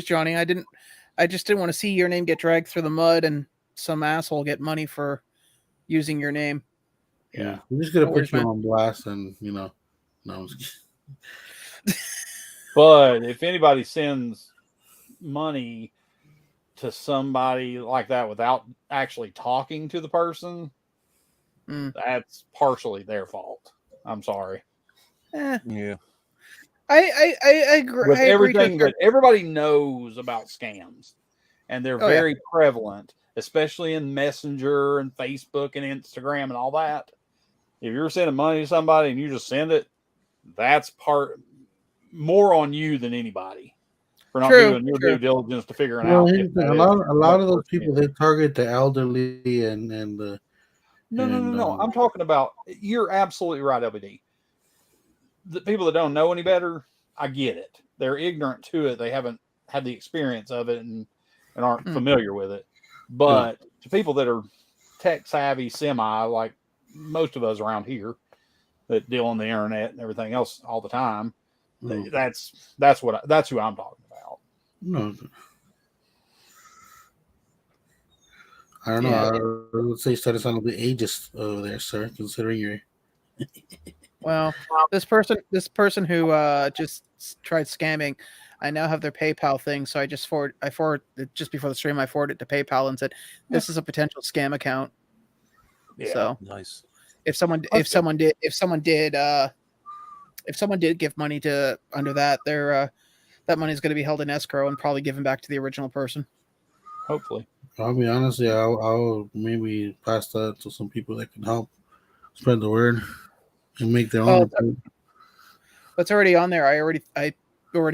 Johnny. I just didn't want to see your name get dragged through the mud and some asshole get money for using your name. Yeah, I'm just gonna put you on blast, and no. But if anybody sends money to somebody like that without actually talking to the person, that's partially their fault. I'm sorry. Yeah. I agree. With everything that everybody knows about scams, and they're very prevalent, especially in Messenger and Facebook and Instagram and all that. If you're sending money to somebody and you just send it, that's more on you than anybody. for not True, doing your true. due diligence to figuring Well, out. here's If the thing, that a is lot of what those person people, is. they target the elderly and the No. I'm talking about. You're absolutely right, LBD. The people that don't know any better, I get it. They're ignorant to it. They haven't had the experience of it and aren't familiar with it. But to people that are tech savvy, semi, like most of us around here that deal on the internet and everything else all the time, that's who I'm talking about. No, I don't know. Yeah. I would say started sounding a bit ageist over there, sir. Considering you're Well, this person who just tried scamming, I now have their PayPal thing, so I forward just before the stream, I forwarded it to PayPal and said, "This is a potential scam account." Yeah, so nice. if someone did give money to under that, that money is going to be held in escrow and probably given back to the original person. Hopefully. I'll be honest, yeah, I'll maybe pass that to some people that can help spread the word and make their own. It's already on there. I already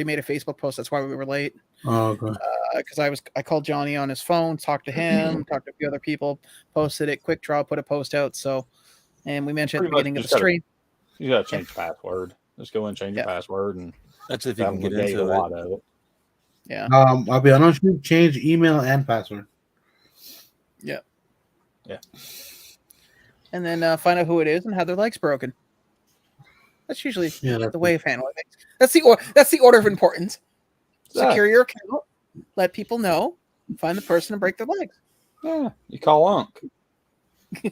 made a Facebook post. That's why we were late. Oh, okay. Because I called Johnny on his phone, talked to him, talked to a few other people, posted it. Quickdraw put a post out. So, and we mentioned at the beginning of the stream. You got to change the password. Just go in and change your password, and that's if you can get into a lot of it. Yeah. I'll be honest, you change email and password. Yeah. Yeah. And then find out who it is and have their legs broken. That's usually the way of handling things. That's the order of importance. Secure your account, let people know, find the person and break their legs. Yeah, you call Unc. He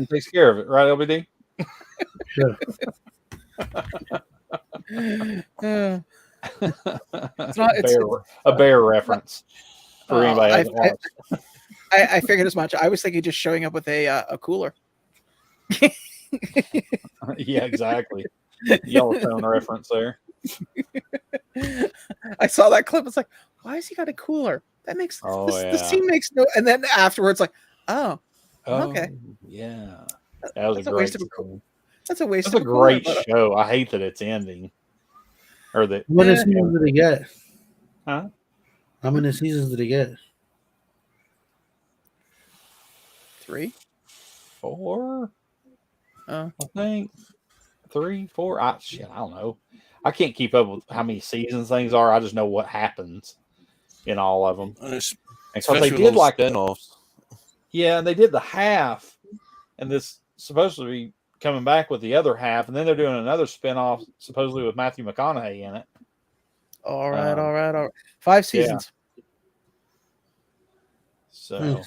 takes care of it, right, LBD? Sure. It's a bear reference for anybody that wants. I figured as much. I was thinking just showing up with a cooler. Yeah, exactly. Yellowstone reference there. I saw that clip. It's like, why has he got a cooler? That makes the scene makes no. And then afterwards, like, okay, yeah, that was a great show. That's a waste. That's a great show. I hate that it's ending. Or that. How many seasons did he get? Huh? How many seasons did he get? 3, 4. I think 3, 4. I don't know. I can't keep up with how many seasons things are. I just know what happens in all of them. Because they did like spinoffs. Yeah, and they did the half, and this supposed to be coming back with the other half, and then they're doing another spinoff supposedly with Matthew McConaughey in it. All right. 5 seasons. Yeah. So.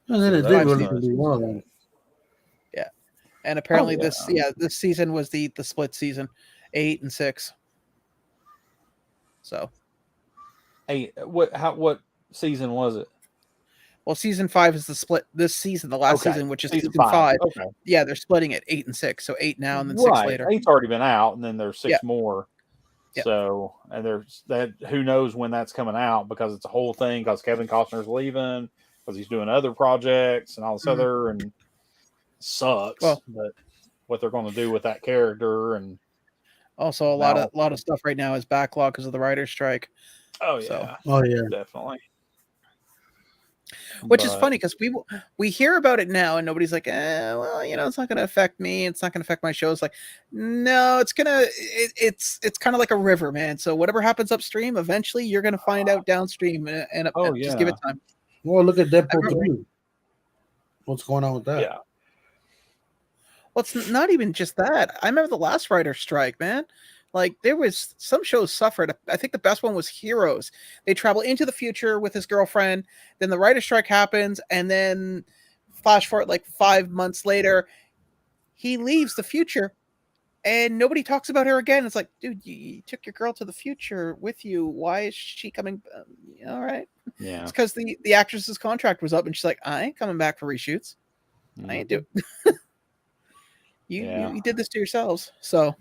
And then it did really well then. Yeah. And apparently this season was the split season, 8 and 6. So, what season was it? Well, season 5 is the split. This season, the last season, which is season 5. Okay. Yeah, they're splitting it 8 and 6. So 8 now and then 6 later. 8's already been out, and then there's 6 more. Yeah. So, and there's that. Who knows when that's coming out, because it's a whole thing. Because Kevin Costner's leaving, because he's doing other projects and all this other, and sucks. But what they're going to do with that character, and also a lot of stuff right now is backlog because of the writer's strike. Oh yeah, definitely. Which is funny because we hear about it now and nobody's like, well, it's not going to affect me. It's not going to affect my shows. Like, no, it's kind of like a river, man. So whatever happens upstream, eventually you're going to find out downstream, and just give it time. Well, look at Deadpool 2. What's going on with that? Yeah. Well, it's not even just that. I remember the last writer's strike, man. Like, there was some shows suffered. I think the best one was Heroes. They travel into the future with his girlfriend. Then the writer's strike happens, and then flash forward like 5 months later, he leaves the future, and nobody talks about her again. It's like, dude, you took your girl to the future with you. Why is she coming? All right. Yeah. It's because the actress's contract was up, and she's like, I ain't coming back for reshoots. I ain't doing. You did this to yourselves. So.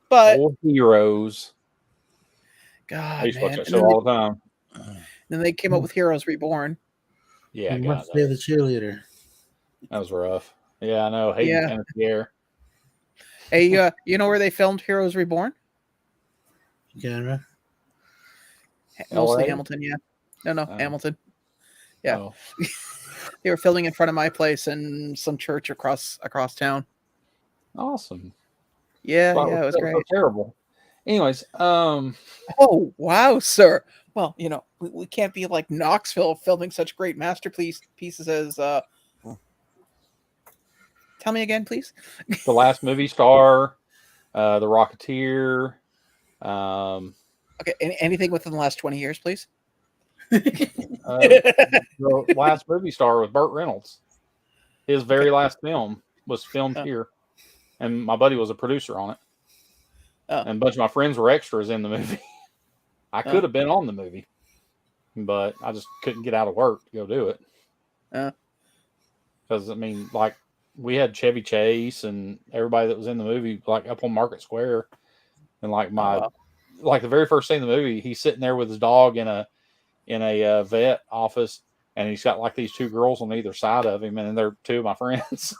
But Heroes. God, I used to watch that show all the time. Then they came up with Heroes Reborn. Yeah, you must say the cheerleader. That was rough. Yeah, I know. Hayden Panettiere. Hey, you know where they filmed Heroes Reborn? Canada. Mostly LA? Hamilton, yeah. No, Oh. Hamilton. Yeah. Oh. They were filming in front of my place and some church across town. Awesome. Yeah, Wow, yeah, it was so great. terrible. Anyways, Oh, wow, sir. Well, we can't be like Knoxville filming such great pieces as tell me again, please. The Last Movie Star, The Rocketeer. Okay, anything within the last 20 years, please. The Last Movie Star with Burt Reynolds. His very last film was filmed here, and my buddy was a producer on it. And a bunch of my friends were extras in the movie. I could have been on the movie, but I just couldn't get out of work to go do it. Because, I mean, like, we had Chevy Chase and everybody that was in the movie, like, up on Market Square. And, like, like, the very first scene in the movie, he's sitting there with his dog in a vet office, and he's got, like, these two girls on either side of him, and they're two of my friends.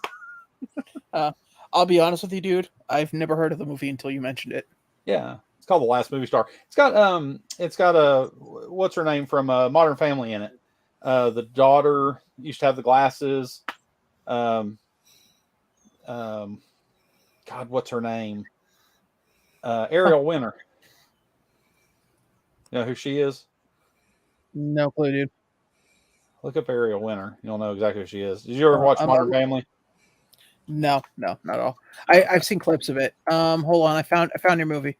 I'll be honest with you, dude. I've never heard of the movie until you mentioned it. Yeah. It's called The Last Movie Star. It's got a what's her name from Modern Family in it. The daughter used to have the glasses. God, what's her name? Ariel Winter. You know who she is? No clue, dude. Look up Ariel Winter. You'll know exactly who she is. Did you ever watch Modern Family? No, not at all. I've seen clips of it. Hold on, I found your movie.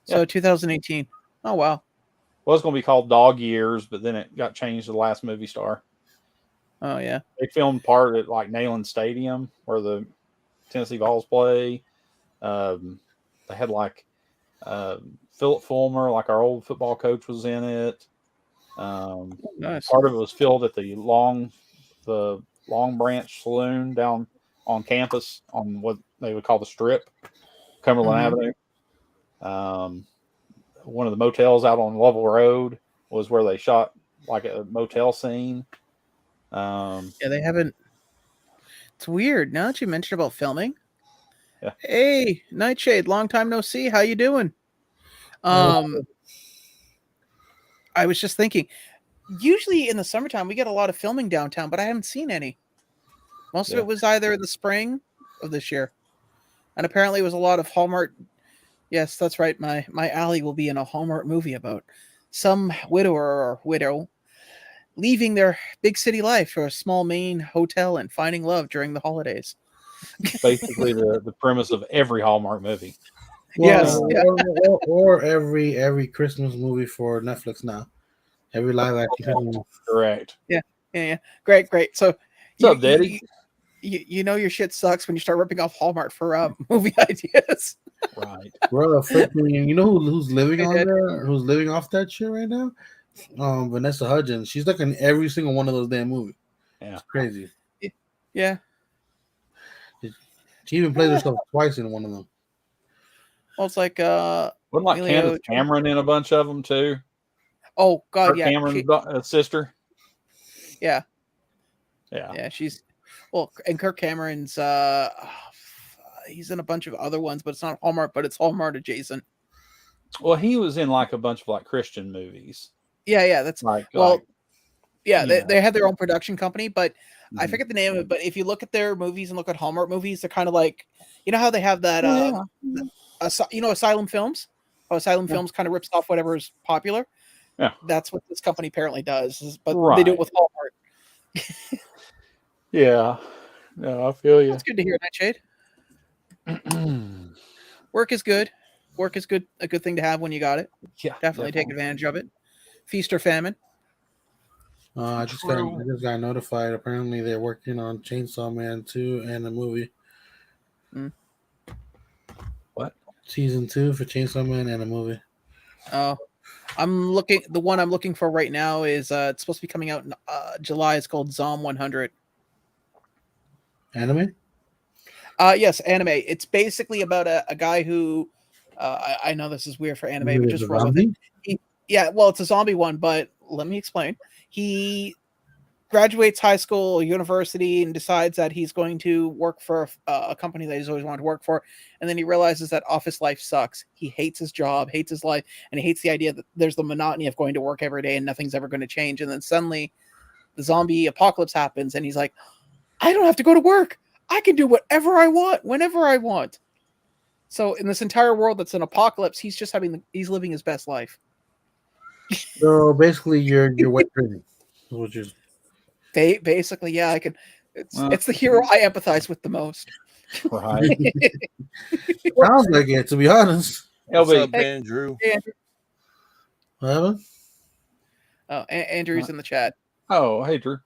So 2018. Oh wow. Well, it's going to be called Dog Years, but then it got changed to The Last Movie Star. Oh yeah. They filmed part at like Neyland Stadium where the Tennessee Vols play. They had like Philip Fulmer, like our old football coach, was in it. Nice. Part of it was filmed at the Long Branch Saloon down on campus on what they would call the Strip, Cumberland Avenue. One of the motels out on Lovell Road was where they shot like a motel scene. Yeah, they haven't. It's weird now that you mentioned about filming. Yeah. Hey, Nightshade, long time no see. How you doing? I was just thinking. Usually in the summertime we get a lot of filming downtown, but I haven't seen any. Most of it was either in the spring of this year, and apparently it was a lot of Hallmark. Yes, that's right. My alley will be in a Hallmark movie about some widower or widow leaving their big city life for a small Maine hotel and finding love during the holidays. Basically, the premise of every Hallmark movie. Well, yes, or every Christmas movie for Netflix now. Every live action. Correct. Yeah. Great. So, what's up, Daddy? You know your shit sucks when you start ripping off Hallmark for movie ideas. Right. Bro, you know who's living on there? Who's living off that shit right now? Vanessa Hudgens. She's like in every single one of those damn movies. Yeah. It's crazy. Yeah. She even plays herself twice in one of them. Well, it's like wasn't like Candace Cameron in a bunch of them too? Oh God, Kirk Cameron's sister. Yeah. Yeah. She's and Kirk Cameron's he's in a bunch of other ones, but it's not Hallmark, but it's Hallmark adjacent. Well, he was in like a bunch of like Christian movies. Yeah, that's like they had their own production company, but I forget the name of it. But if you look at their movies and look at Hallmark movies, they're kind of like, you know how they have that Asylum Films. How Asylum Films kind of rips off whatever is popular. Yeah, that's what this company apparently does. But right. They do it with Hallmark. Yeah, no, I feel you. That's good to hear, Nightshade. Work is good. Work is good. A good thing to have when you got it. Yeah, definitely take advantage of it. Feast or famine. I just got notified. Apparently, they're working on Chainsaw Man 2 and a movie. What? Season 2 for Chainsaw Man and a movie. Oh, the one I'm looking for right now is it's supposed to be coming out in July. It's called Zom 100. Anime? Yes, anime. It's basically about a guy who I know this is weird for anime, but just roll with it. Well, it's a zombie one, but let me explain. He graduates high school or university and decides that he's going to work for a company that he's always wanted to work for. And then he realizes that office life sucks. He hates his job, hates his life, and he hates the idea that there's the monotony of going to work every day and nothing's ever going to change. And then suddenly the zombie apocalypse happens and he's like, I don't have to go to work. I can do whatever I want, whenever I want. So in this entire world that's an apocalypse, he's just he's living his best life. So basically, you're wet dreaming, which is Basically, yeah, I can. It's the hero I empathize with the most. Right. sounds like it. To be honest, What's LB. up, Andrew? what happened? Oh, Andrew's in the chat. Oh, hey, Drew.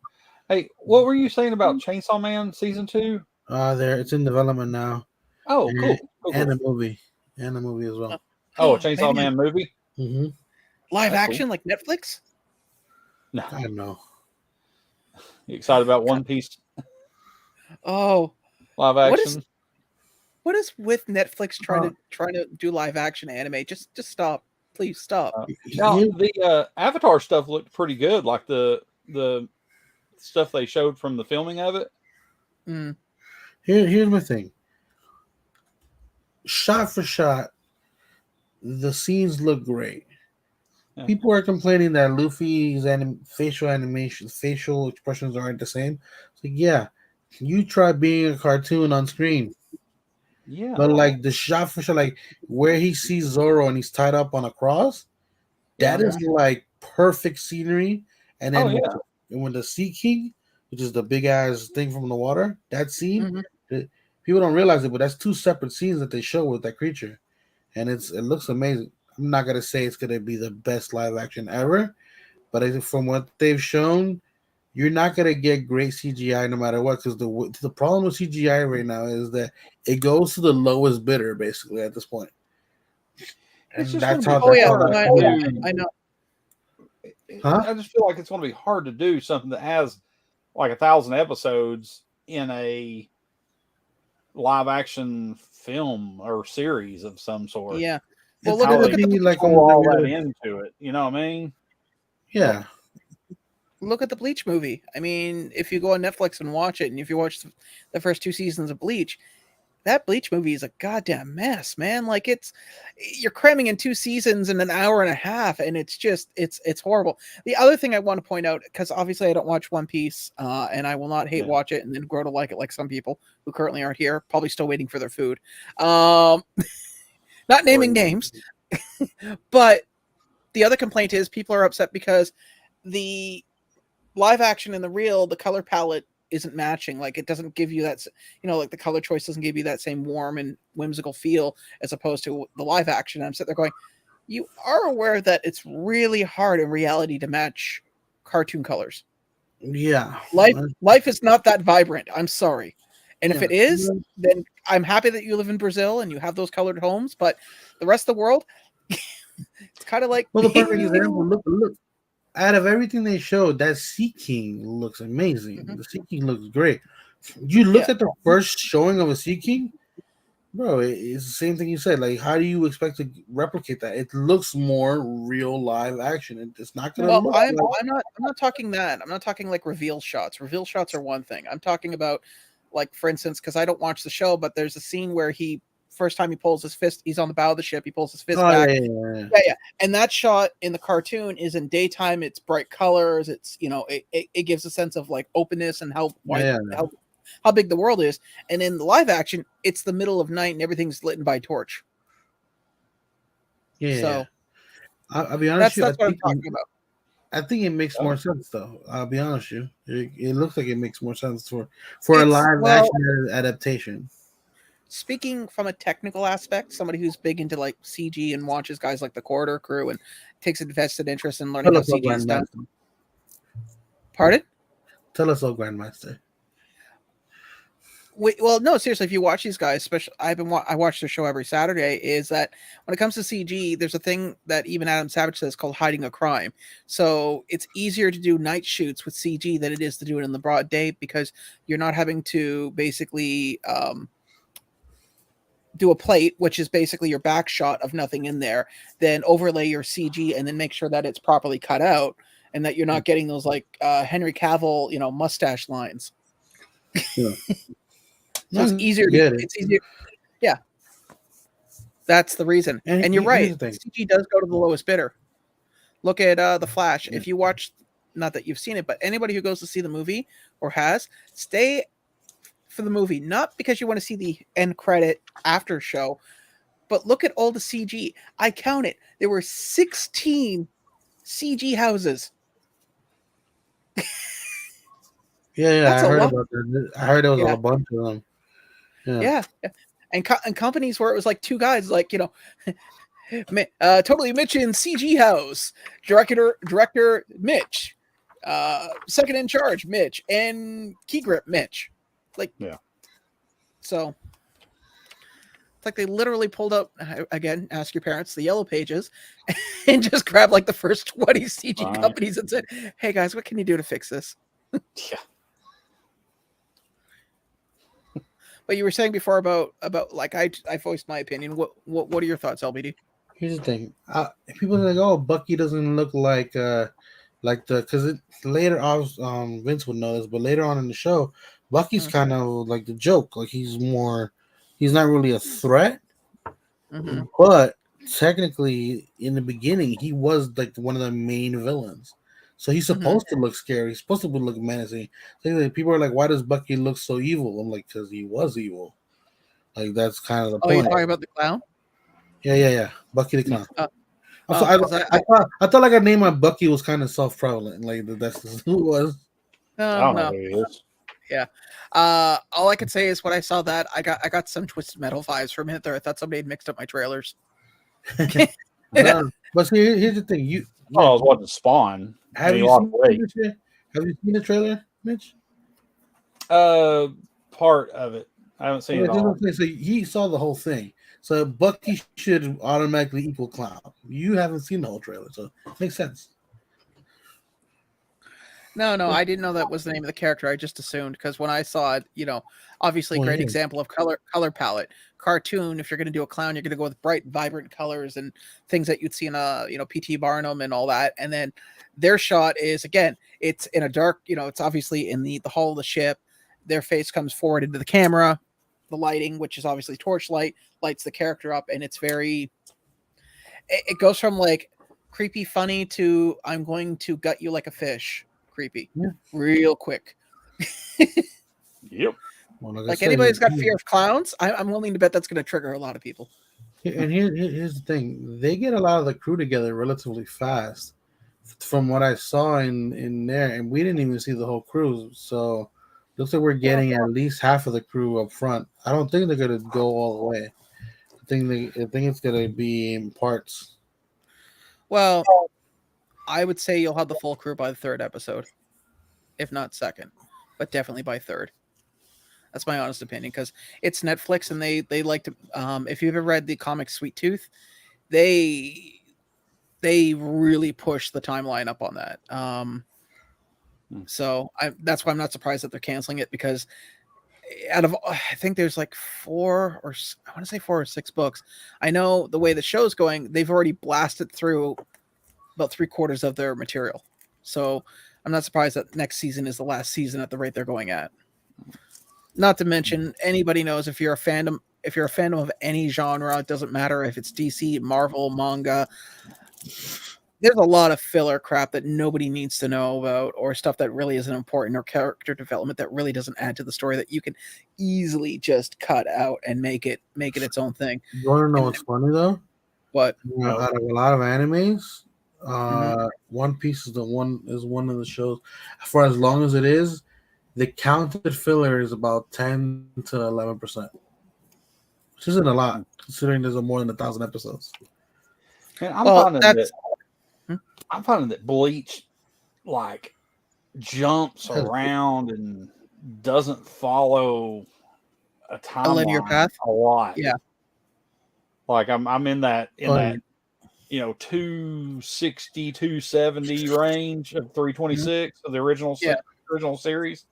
Hey, what were you saying about Chainsaw Man season 2? There, it's in development now. Oh, cool. And a movie, as well. Oh, a Chainsaw Man movie? Mm-hmm. Live That's action like Netflix? No. I don't know. You excited about One Piece Oh, live action? what is with Netflix trying to do live action anime? Just stop, please stop. Now, the Avatar stuff looked pretty good, like the stuff they showed from the filming of it. Mm. Here's my thing. Shot for shot, the scenes look great. Yeah. People are complaining that Luffy's facial expressions aren't the same. So yeah, you try being a cartoon on screen. Yeah. But like the shot for shot, like where he sees Zoro and he's tied up on a cross, that is like perfect scenery. And then when the Sea King, which is the big ass thing from the water, that scene, people don't realize it, but that's two separate scenes that they show with that creature, and it looks amazing. I'm not gonna say it's gonna be the best live action ever, but from what they've shown, you're not gonna get great CGI no matter what. Because the problem with CGI right now is that it goes to the lowest bidder basically at this point. And that's how. I know. Huh? I just feel like it's going to be hard to do something that has like 1,000 episodes in a live action film or series of some sort. Yeah. Well, Well, look at the like all that into it. You know what I mean? Yeah. Look at the Bleach movie. I mean, if you go on Netflix and watch it, and if you watch the first 2 seasons of Bleach, that Bleach movie is a goddamn mess, man. Like you're cramming in 2 seasons in an hour and a half, and it's just it's horrible. The other thing I want to point out, because obviously I don't watch One Piece, and I will not hate watch it and then grow to like it like some people who currently aren't here, probably still waiting for their food. Not naming names, but the other complaint is people are upset because the live action and the real, the color palette isn't matching. Like it doesn't give you that, like the color choice doesn't give you that same warm and whimsical feel as opposed to the live action. I'm sitting there going, you are aware that it's really hard in reality to match cartoon colors. Yeah. Life is not that vibrant. I'm sorry. And if it is, then I'm happy that you live in Brazil and you have those colored homes, but the rest of the world, it's kind of like... Well, the perfect example, look. Out of everything they showed, that Sea King looks amazing. The Sea King looks great. You look at the first showing of a Sea King, bro, it's the same thing you said. Like, how do you expect to replicate that? It looks more real live action. It's not going to look I'm not talking that. I'm not talking like reveal shots. Reveal shots are one thing. I'm talking about, like, for instance, because I don't watch the show, but there's a scene where first time he pulls his fist, he's on the bow of the ship, he pulls his fist back. Yeah. And that shot in the cartoon is in daytime, it's bright colors, it's it gives a sense of like openness and how wide how big the world is. And in the live action, it's the middle of night and everything's lit by torch. Yeah. So I'll be honest that's what I'm talking about. I think it makes more sense though. I'll be honest with you. It looks like it makes more sense for a live action adaptation. Speaking from a technical aspect, somebody who's big into like CG and watches guys like the Corridor Crew and takes a vested interest in learning how CG is done. Pardon? Tell us all, Grandmaster. Well, no, seriously, if you watch these guys, especially I watch their show every Saturday, is that when it comes to CG, there's a thing that even Adam Savage says called hiding a crime. So it's easier to do night shoots with CG than it is to do it in the broad day because you're not having to basically do a plate, which is basically your back shot of nothing in there, then overlay your CG and then make sure that it's properly cut out. and that you're not getting those like Henry Cavill, mustache lines. Yeah. So it's easier to get it. it's easier. Yeah. That's the reason. And you're right. CG does go to the lowest bidder. Look at The Flash. If you watch, not that you've seen it, but anybody who goes to see the movie or has, stay for the movie, not because you want to see the end credit after show, but look at all the CG. I counted. There were 16 CG houses. Yeah, I heard about that. I heard there was a bunch of them. Yeah. And companies where it was like two guys, like, totally Mitchin CG house, director Mitch, second in charge Mitch, and key grip Mitch. Like, yeah. So it's like they literally pulled up, again, ask your parents, the yellow pages, and just grabbed like the first 20 CG companies and said, "Hey guys, what can you do to fix this?" Yeah. But you were saying before about like I voiced my opinion. What are your thoughts, LBD? Here's the thing. People are like, "Oh, Bucky doesn't look like because later on, Vince would know this, but later on in the show, Bucky's kind of like the joke. Like he's not really a threat, but technically in the beginning he was like one of the main villains. So he's supposed to look scary. He's supposed to look menacing. So people are like, "Why does Bucky look so evil?" I'm like, "Because he was evil." Like that's kind of the point. You're talking about the clown? Yeah. Bucky the Clown. I thought like a name on Bucky was kind of self-prevalent. Like that's who it was. No. Yeah. All I could say is when I saw that, I got some Twisted Metal vibes for a minute there. I thought somebody had mixed up my trailers. But see, here's the thing. I was watching Spawn. Have you seen the trailer, Mitch? Part of it. I haven't seen it all. So he saw the whole thing. So Bucky should automatically equal Clown. You haven't seen the whole trailer, so it makes sense. No, I didn't know that was the name of the character. I just assumed because when I saw it, obviously great example of color palette. Cartoon, if you're going to do a clown, you're going to go with bright, vibrant colors and things that you'd see in a P.T. Barnum and all that. And then their shot is, again, it's in a dark, it's obviously in the hull of the ship. Their face comes forward into the camera. The lighting, which is obviously torchlight, lights the character up, and it's very. It goes from like creepy, funny to I'm going to gut you like a fish. Creepy, real quick. Yep. Well, like anybody who's got fear of clowns, I'm willing to bet that's going to trigger a lot of people. And here's the thing: they get a lot of the crew together relatively fast. From what I saw in there, and we didn't even see the whole crew, so. Looks like we're getting at least half of the crew up front. I don't think they're gonna go all the way. I think it's gonna be in parts. Well, I would say you'll have the full crew by the third episode, if not second, but definitely by third. That's my honest opinion because it's Netflix and they like to. If you've ever read the comic Sweet Tooth, they really push the timeline up on that. So that's why I'm not surprised that they're canceling it because out of I think there's like 4 or 6 books. I know the way the show's going, they've already blasted through about 3/4 of their material. So I'm not surprised that next season is the last season at the rate they're going at. Not to mention anybody knows if you're a fandom of any genre, it doesn't matter if it's DC, Marvel, manga. There's a lot of filler crap that nobody needs to know about or stuff that really isn't important or character development that really doesn't add to the story that you can easily just cut out and make it its own thing. You want to know what's funny though? What? Out of a lot of animes, One Piece is one of the shows. For as long as it is, the counted filler is about 10 to 11%, which isn't a lot considering there's more than 1,000 episodes. And I'm finding that Bleach like jumps around and doesn't follow a timeline, linear path a lot. Yeah, like I'm in that 260, 270 range of 326 of the original series,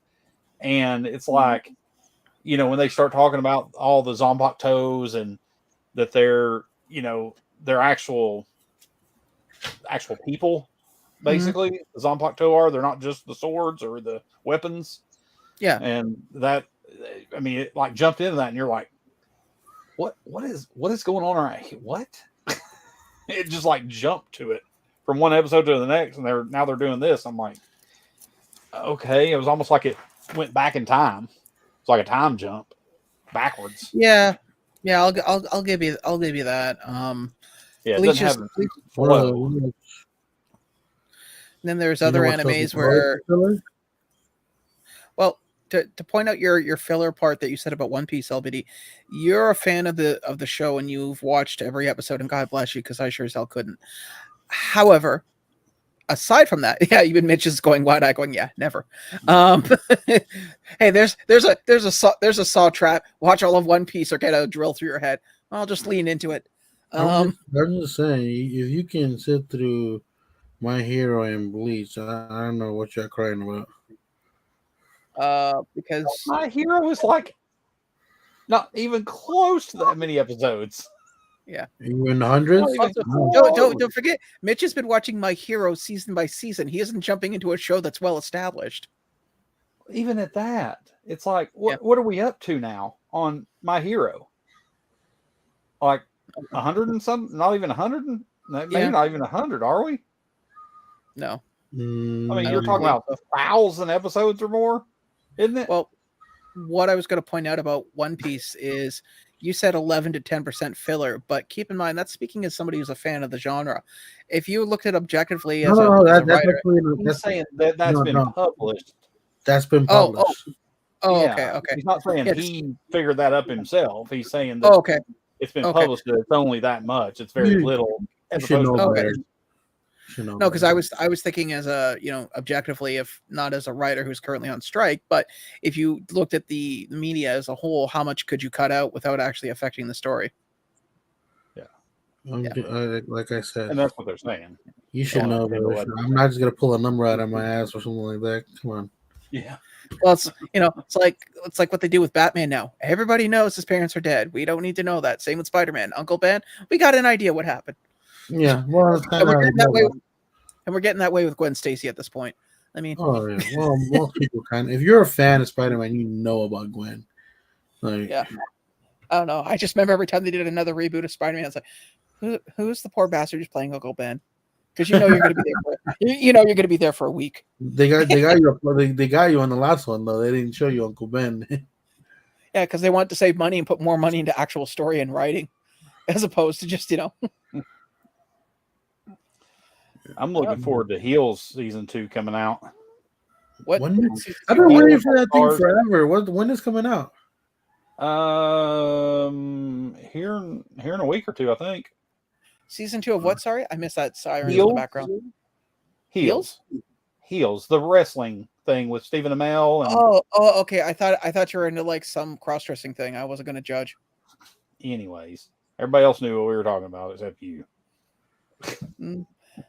and it's like when they start talking about all the Zanpakutos and that they're actual people, basically. The Zanpakuto are. They're not just the swords or the weapons. Yeah. And that, I mean, it like jumped into that, and you're like, what is going on right here? What? It just like jumped to it from one episode to the next, and they're doing this. I'm like, okay. It was almost like it went back in time. It's like a time jump backwards. Yeah. I'll give you that. Yeah, it Bleach doesn't have Bleach- flow. And then there's other animes where, well, to point out your filler part that you said about One Piece, LBD, you're a fan of the show and you've watched every episode, and God bless you, because I sure as hell couldn't. However, aside from that, yeah, even Mitch is going wide-eyed, going, yeah, never. Hey, there's a saw trap. Watch all of One Piece or get a drill through your head. I'll just lean into it. I'm just saying, if you can sit through My Hero and Bleach, I don't know what you're crying about. Because My Hero is like not even close to that many episodes. Yeah, you in the hundreds. Don't forget, Mitch has been watching My Hero season by season. He isn't jumping into a show that's well established. Even at that, it's like, what are we up to now on My Hero? Like 100 and something? Not even 100? Maybe not even 100, are we? No. I mean, you're talking about 1,000 episodes or more, isn't it? Well, what I was going to point out about One Piece is you said 11 to 10% filler, but keep in mind, that's speaking as somebody who's a fan of the genre. If you looked at objectively as a writer, he's saying that's been published. That's been published. Okay. He's not saying he figured that up himself. He's saying that it's been published. That it's only that much. It's very little. No, because I was thinking as a, objectively, if not as a writer who's currently on strike, but if you looked at the media as a whole, how much could you cut out without actually affecting the story? Like I said, and that's what they're saying. You should know. I'm not just gonna pull a number out of my ass or something like that. Come on. Yeah. Well, it's like what they do with Batman now. Everybody knows his parents are dead. We don't need to know that. Same with Spider-Man. Uncle Ben, we got an idea what happened. Yeah, well, and we're getting that way with Gwen Stacy at this point. I mean, well, most people kind of. If you're a fan of Spider-Man, you know about Gwen. Yeah, I don't know. I just remember every time they did another reboot of Spider-Man, it's like, who's the poor bastard who's playing Uncle Ben? Because you're going to be there. You're going to be there for a week. They got you. They got you on the last one though. They didn't show you Uncle Ben. Yeah, because they want to save money and put more money into actual story and writing, as opposed to just I'm looking forward to Heels season 2 coming out. I've been waiting for that thing forever. When is coming out? Here in a week or two, I think. Season 2 of what? Sorry, I missed that siren in the background. Heels, the wrestling thing with Stephen Amell. Oh, okay. I thought you were into like some cross-dressing thing. I wasn't going to judge. Anyways, everybody else knew what we were talking about except you.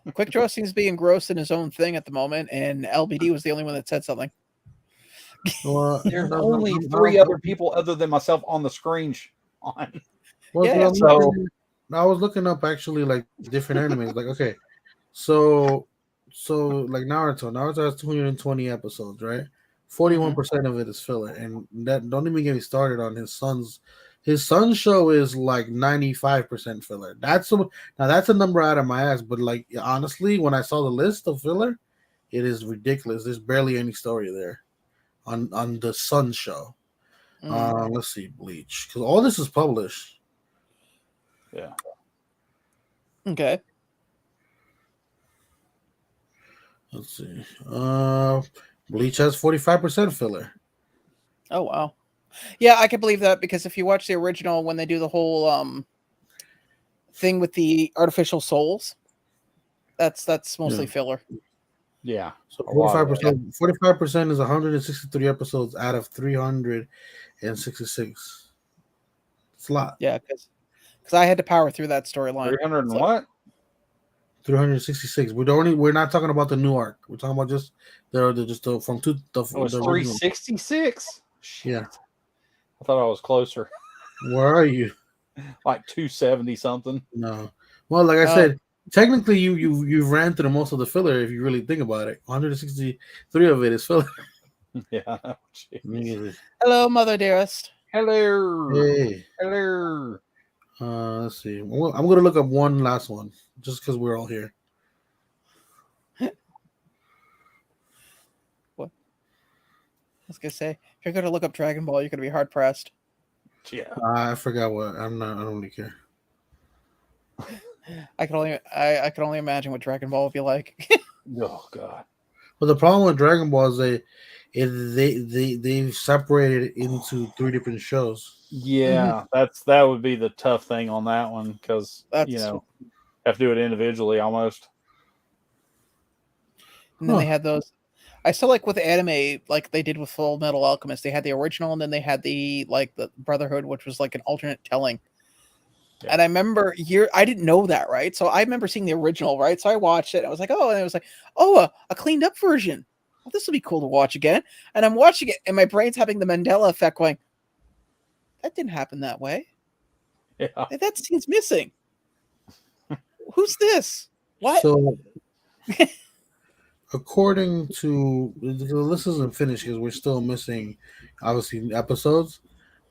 Quickdraw seems to be engrossed in his own thing at the moment, and LBD was the only one that said something. Well, there's only 3 other people other than myself on the screen. I was looking up actually like different animes. Like, okay, so like Naruto has 220 episodes, right? 41% of it is filler, and that don't even get me started on his son's. His son's show is like 95% filler. That's a number out of my ass. But like honestly, when I saw the list of filler, it is ridiculous. There's barely any story there on the Sun show. Let's see, Bleach, because all this is published. Yeah. Okay. Let's see. Bleach has 45% filler. Oh wow. Yeah, I can believe that, because if you watch the original, when they do the whole thing with the artificial souls, that's mostly filler. Yeah. So 45% is 163 episodes out of 366. It's a lot. Yeah, because I had to power through that storyline. 300 and what? 366. We're not talking about the new arc. We're talking about just from two. The 366. Yeah. I thought I was closer. Where are you? Like 270 something. No. Well, like I said, technically you ran through most of the filler if you really think about it. 163 of it is filler. Yeah. Jeez. Hello, mother dearest. Hello. Hey, Hello. let's see. I'm gonna look up one last one just because we're all here. What? I was gonna say, if you're gonna look up Dragon Ball, you're gonna be hard pressed. Yeah. I forgot what. I don't really care. I can only imagine what Dragon Ball would be like. Oh God. But the problem with Dragon Ball is they've separated it into 3 different shows. Yeah, that would be the tough thing on that one because you That's- know have to do it individually almost. And then they had those. I still like with anime, like they did with Full Metal Alchemist. They had the original, and then they had the Brotherhood, which was like an alternate telling. Yeah. And I remember I didn't know that, right? So I remember seeing the original, right? So I watched it. And I was like, oh, and it was like, oh, a cleaned up version. Well, this will be cool to watch again. And I'm watching it, and my brain's having the Mandela effect, going, that didn't happen that way. Yeah. That scene's missing. Who's this? What? So, according to the list isn't finished because we're still missing, obviously, episodes.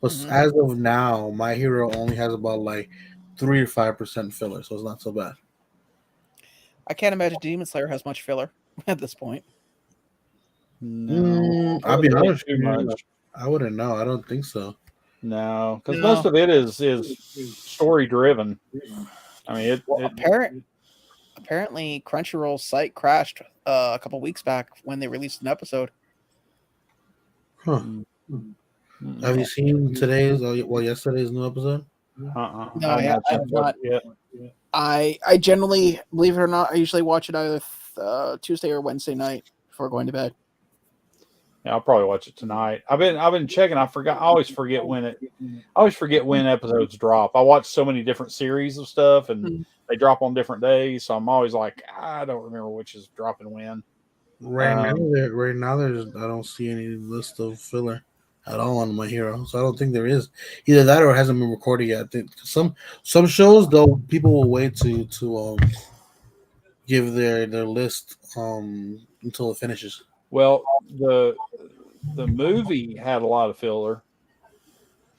But as of now, My Hero only has about like 3 or 5% filler, so it's not so bad. I can't imagine Demon Slayer has much filler at this point. No, I'll be honest. too much. I wouldn't know. I don't think so. No, because most of it is story driven. I mean, apparently Crunchyroll's site crashed a couple weeks back when they released an episode. Huh. Have you seen yesterday's new episode? No, I have not. Yet. I generally, believe it or not, I usually watch it either Tuesday or Wednesday night before going to bed. Yeah, I'll probably watch it tonight. I've been checking. I always forget when episodes drop. I watch so many different series of stuff, and they drop on different days. So I'm always like, I don't remember which is dropping when. Right now, there's I don't see any list of filler at all on My Hero, so I don't think there is. Either that or it hasn't been recorded yet. I think some shows though, people will wait to give their list until it finishes. Well, the movie had a lot of filler.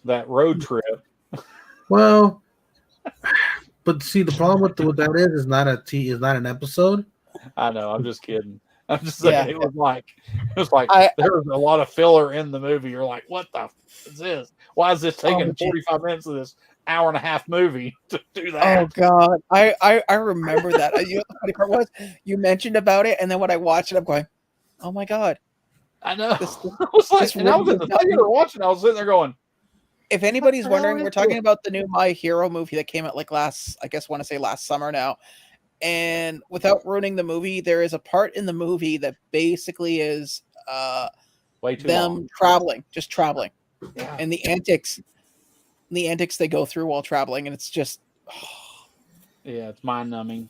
That road trip. Well, but see, the problem with that is not an episode. I know. I'm just kidding. I'm just saying it was like there was a lot of filler in the movie. You're like, what the is this? Why is this taking 45 minutes of this hour and a half movie to do that? Oh God, I remember that. You know what the funny part was? You mentioned about it, and then when I watched it, I'm going, oh my God. I know. I was like, and I was in the theater watching. I was sitting there going. If anybody's wondering, we're talking about the new My Hero movie that came out like last summer now. And without ruining the movie, there is a part in the movie that basically is way too them long. traveling, yeah. and the antics they go through while traveling, and it's just yeah, it's mind numbing.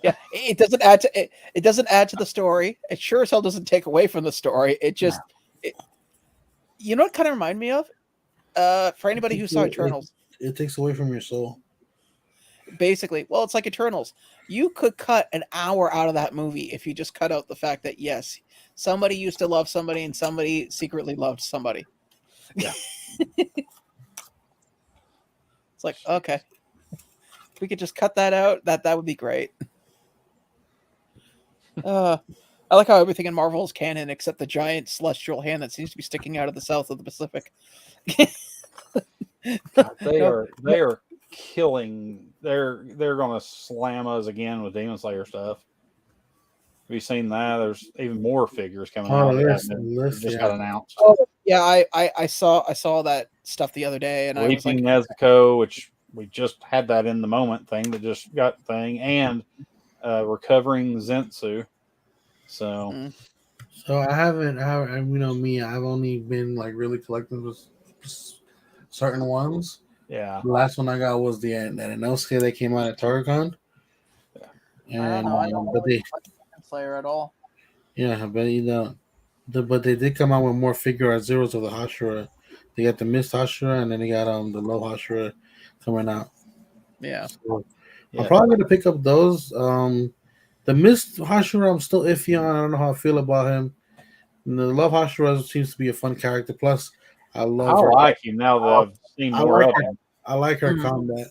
Yeah, it doesn't add to it. It doesn't add to the story. It sure as hell doesn't take away from the story. It just, you know, what kind of remind me of? For anybody who saw Eternals, it takes away from your soul. Basically, well, it's like Eternals. You could cut an hour out of that movie if you just cut out the fact that yes, somebody used to love somebody and somebody secretly loved somebody. Yeah. It's like, okay, if we could just cut that out, that would be great. I like how everything in Marvel is canon except the giant celestial hand that seems to be sticking out of the south of the Pacific. God, they are killing. They're going to slam us again with Demon Slayer stuff. Have you seen that? There's even more figures coming out. Just got announced. Oh yeah, I saw that stuff the other day, and Leaping Nezuko, which we just had that in the moment thing that just got thing, and recovering Zensu. So I haven't, you know me, I've only been like really collecting with certain ones. Yeah. The last one I got was the Inosuke that came out at Toricon. Yeah. And I don't really like Slayer at all. Yeah, but but they did come out with more figure art zeros of the Hashira. They got the Mist Hashira and then they got the low Hashira coming out. Yeah. So, I'm probably gonna pick up those. The Mist Hashira, I'm still iffy on. I don't know how I feel about him. And the Love Hashira seems to be a fun character. Plus, I love her. like him now that I've seen more of him. I like her combat.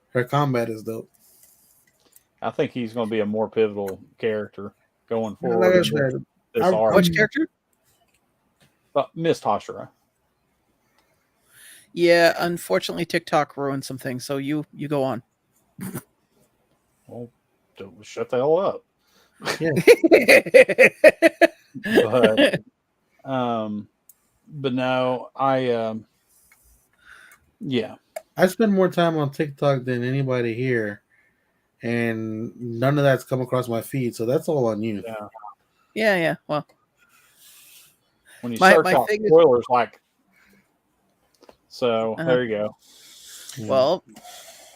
Her combat is dope. I think he's going to be a more pivotal character going forward. Like I said, which character? Miss Hashira. Yeah, unfortunately, TikTok ruined some things. So you go on. Well, shut the hell up. Yeah. But no, I spend more time on TikTok than anybody here, and none of that's come across my feed, so that's all on you. Yeah. Well, when you search out spoilers, there you go. Well,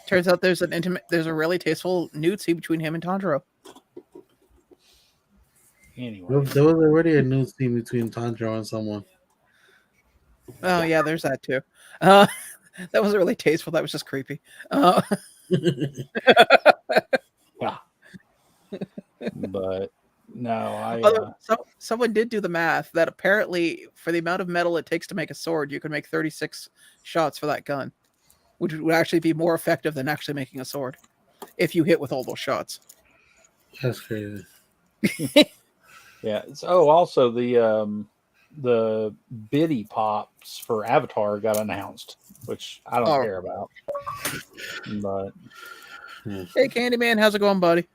turns out there's a really tasteful nude scene between him and Tanjiro. Anyway, there was already a nude scene between Tanjiro and someone. Oh yeah, there's that too. That wasn't really tasteful. That was just creepy. But no, someone did do the math that apparently for the amount of metal it takes to make a sword, you can make 36 shots for that gun, which would actually be more effective than actually making a sword if you hit with all those shots. That's crazy. Yeah. Also the Biddy Pops for Avatar got announced, which I don't care about. But hey, Candyman, how's it going, buddy?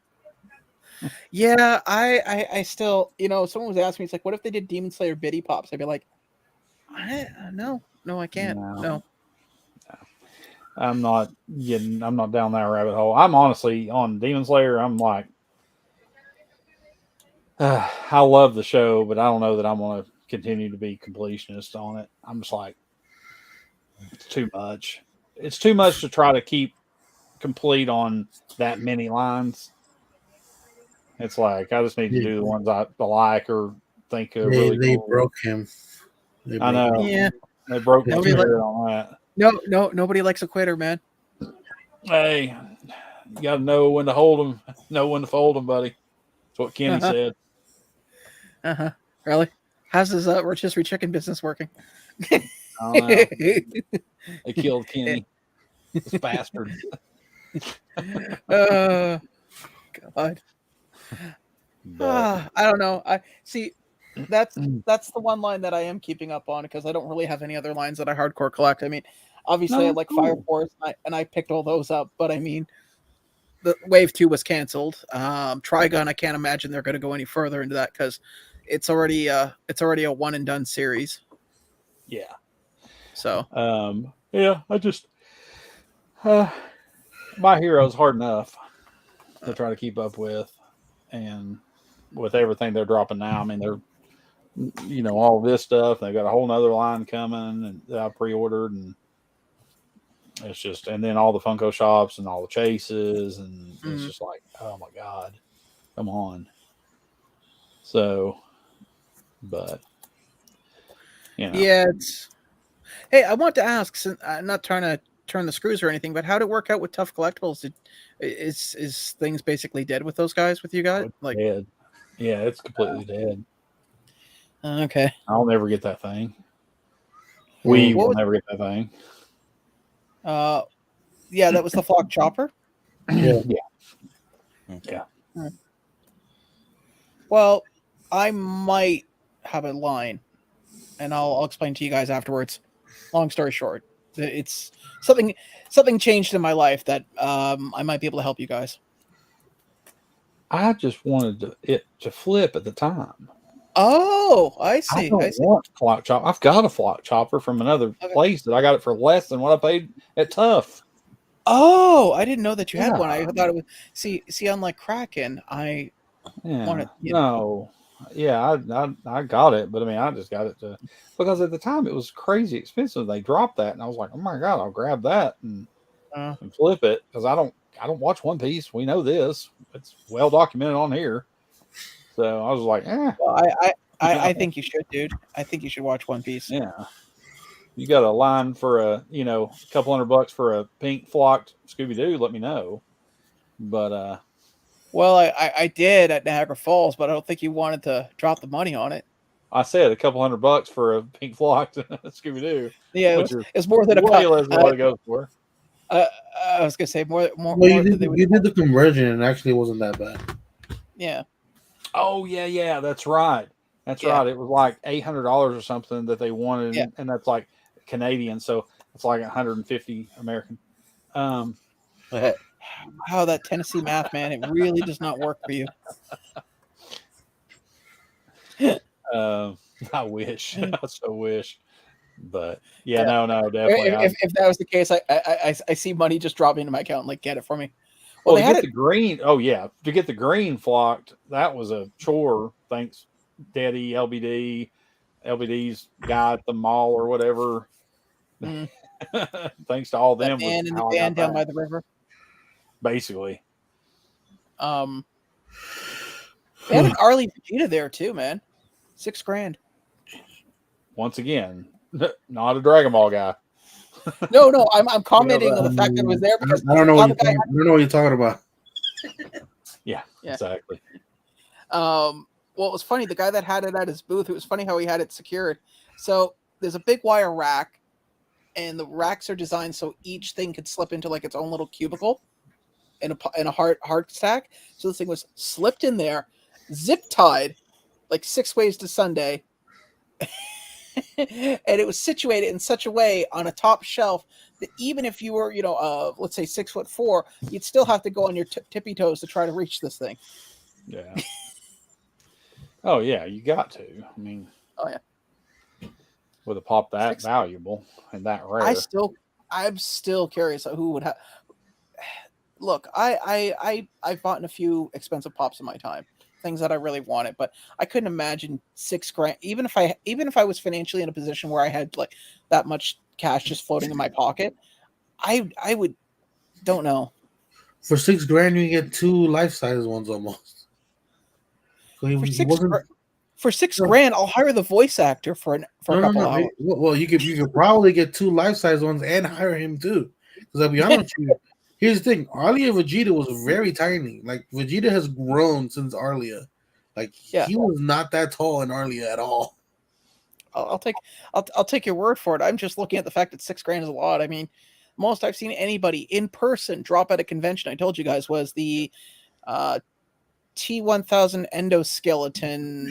Yeah, I still, someone was asking me, it's like, what if they did Demon Slayer Biddy Pops? I'd be like, no, I can't. No. I'm not down that rabbit hole. I'm honestly on Demon Slayer. I'm like, I love the show, but I don't know that I'm going to continue to be completionist on it. I'm just like, it's too much. It's too much to try to keep complete on that many lines. It's like, I just need to do the ones I like or think are really They cool. broke him. I know. Yeah. They broke my spirit on that. No, nobody likes a quitter, man. Hey, you got to know when to hold them, know when to fold them, buddy. That's what Kenny said. Really? How's this rotisserie chicken business working? I don't know. They killed Kenny. This bastard. God. I don't know. I see. That's the one line that I am keeping up on because I don't really have any other lines that I hardcore collect. I mean, obviously I like Fire Force and I picked all those up, but I mean, the Wave 2 was canceled. Trigun, I can't imagine they're going to go any further into that because it's already a one and done series. Yeah. So. I just My Hero's hard enough to try to keep up with, and with everything they're dropping now, I mean they're all this stuff. They've got a whole nother line coming and that I pre-ordered, and it's just, and then all the Funko shops and all the chases, and it's just like, oh my god, come on. So, but yeah, it's. Hey, I want to ask. Since I'm not trying to turn the screws or anything, but how did it work out with Tough Collectibles? Is things basically dead with those guys? With you guys, it's dead. Yeah, it's completely dead. Okay. I'll never get that thing. We will never get that thing. Yeah, that was the Flock Chopper. Yeah. Well, I might have a line, and I'll explain to you guys afterwards. Long story short, it's something changed in my life that I might be able to help you guys. I just wanted it to flip at the time. Oh, I see. I don't want Flock Chopper. I've got a Flock Chopper from another place that I got it for less than what I paid at Tough. Oh, I didn't know that you had one. I thought it was see. Unlike Kraken, I wanted. I got it, but I mean, I just got it because at the time it was crazy expensive. They dropped that, and I was like, oh my god, I'll grab that and flip it because I don't watch One Piece. We know this; it's well documented on here. So I was like, Well, I think you should, dude. I think you should watch One Piece. Yeah. You got a line for a couple $100 for a pink flocked Scooby-Doo, let me know. But Well, I did at Niagara Falls, but I don't think you wanted to drop the money on it. I said a couple $100 for a pink flocked Scooby Doo, Yeah, which is it's more than way less than what it goes for. I was gonna say more Well, you that did, you did the conversion, and actually it wasn't that bad. Yeah. Oh yeah, that's right. That's Yeah. right. It was like $800 or something that they wanted, Yeah. and that's like Canadian, so it's like 150 American. How that Tennessee math, man, it really does not work for you. I wish. I so wish. But yeah, no, definitely. If that was the case, I see money just dropping into my account. Like, get it for me. Well, to get the green, oh yeah, to get the green flocked, that was a chore. Thanks, Daddy LBD's guy at the mall or whatever. Mm. Thanks to all them. That man in the van down by the river. Basically. They had an Arlie Vegeta there too, man. $6,000. Once again, not a Dragon Ball guy. No, I'm commenting on the fact that it was there because I don't know what you're talking about. Yeah, exactly. Well, it was funny. The guy that had it at his booth, it was funny how he had it secured. So there's a big wire rack, and the racks are designed so each thing could slip into like its own little cubicle in a hard stack. So this thing was slipped in there, zip tied, like 6 ways to Sunday. And it was situated in such a way on a top shelf that even if you were, let's say 6'4", you'd still have to go on your tippy toes to try to reach this thing. Yeah. Oh yeah, you got to. I mean, oh yeah, with a pop that valuable and that rare. I'm still curious who would have. Look, I've bought a few expensive pops in my time. Things that I really wanted, but I couldn't imagine $6,000. Even if I was financially in a position where I had like that much cash just floating in my pocket, I would. Don't know. For $6,000, you get 2 life-size ones almost. So for $6,000, I'll hire the voice actor for a couple hours. Well, you could probably get 2 life-size ones and hire him too. Because I'll be honest with you. Here's the thing: Arlia Vegeta was very tiny. Like Vegeta has grown since Arlia. Like he was not that tall in Arlia at all. I'll take your word for it. I'm just looking at the fact that $6,000 is a lot. I mean, most I've seen anybody in person drop at a convention, I told you guys, was the T1000 endoskeleton,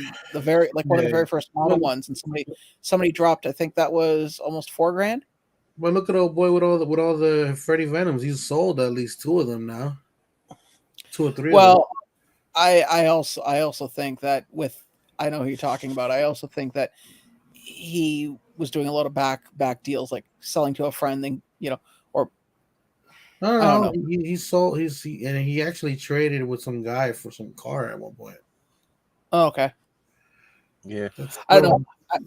one of the very first model ones, and somebody dropped. I think that was almost $4,000. But look at old boy with all the Freddy Venoms. He's sold at least 2 of them now. 2 or 3. Well, I also think that I know who you're talking about. I also think that he was doing a lot of back deals, like selling to a friend, then or I don't know. He sold and he actually traded with some guy for some car at one point. Oh, okay. Yeah, I don't know. I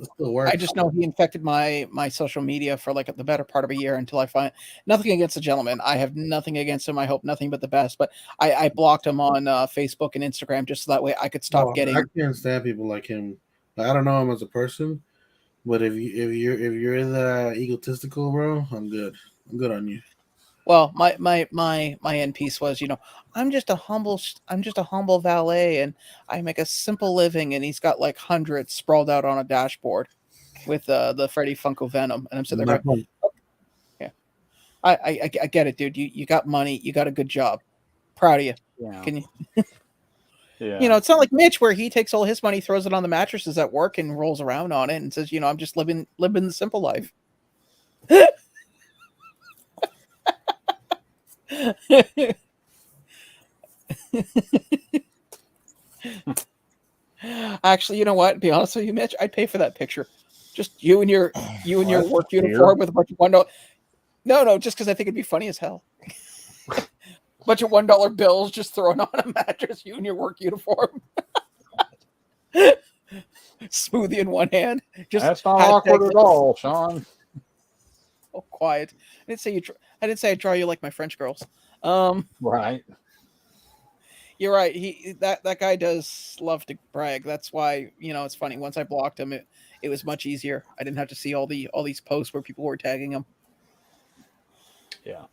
just know he infected my social media for like the better part of a year until I find nothing against the gentleman. I have nothing against him. I hope nothing but the best. But I blocked him on Facebook and Instagram just so that way I could stop getting. I can't stand people like him. I don't know him as a person, but if you're that egotistical, bro, I'm good. I'm good on you. Well, my end piece was, I'm just a humble valet and I make a simple living, and he's got like hundreds sprawled out on a dashboard with the Freddy Funko Venom, and I'm sitting there going, yeah, I get it, dude. You got money, you got a good job, proud of you. Yeah. Can you? Yeah. It's not like Mitch where he takes all his money, throws it on the mattresses at work, and rolls around on it, and says, I'm just living the simple life. Actually, you know what? To be honest with you, Mitch, I'd pay for that picture. Just you in your work uniform with a bunch of $1. No, just because I think it'd be funny as hell. Bunch of $1 bills just thrown on a mattress. You in your work uniform. Smoothie in one hand. That's not awkward at all, Sean. Oh, quiet. I didn't say I'd draw you like my French girls. Right. You're right. That guy does love to brag. That's why, it's funny. Once I blocked him, it was much easier. I didn't have to see all these posts where people were tagging him. Yeah.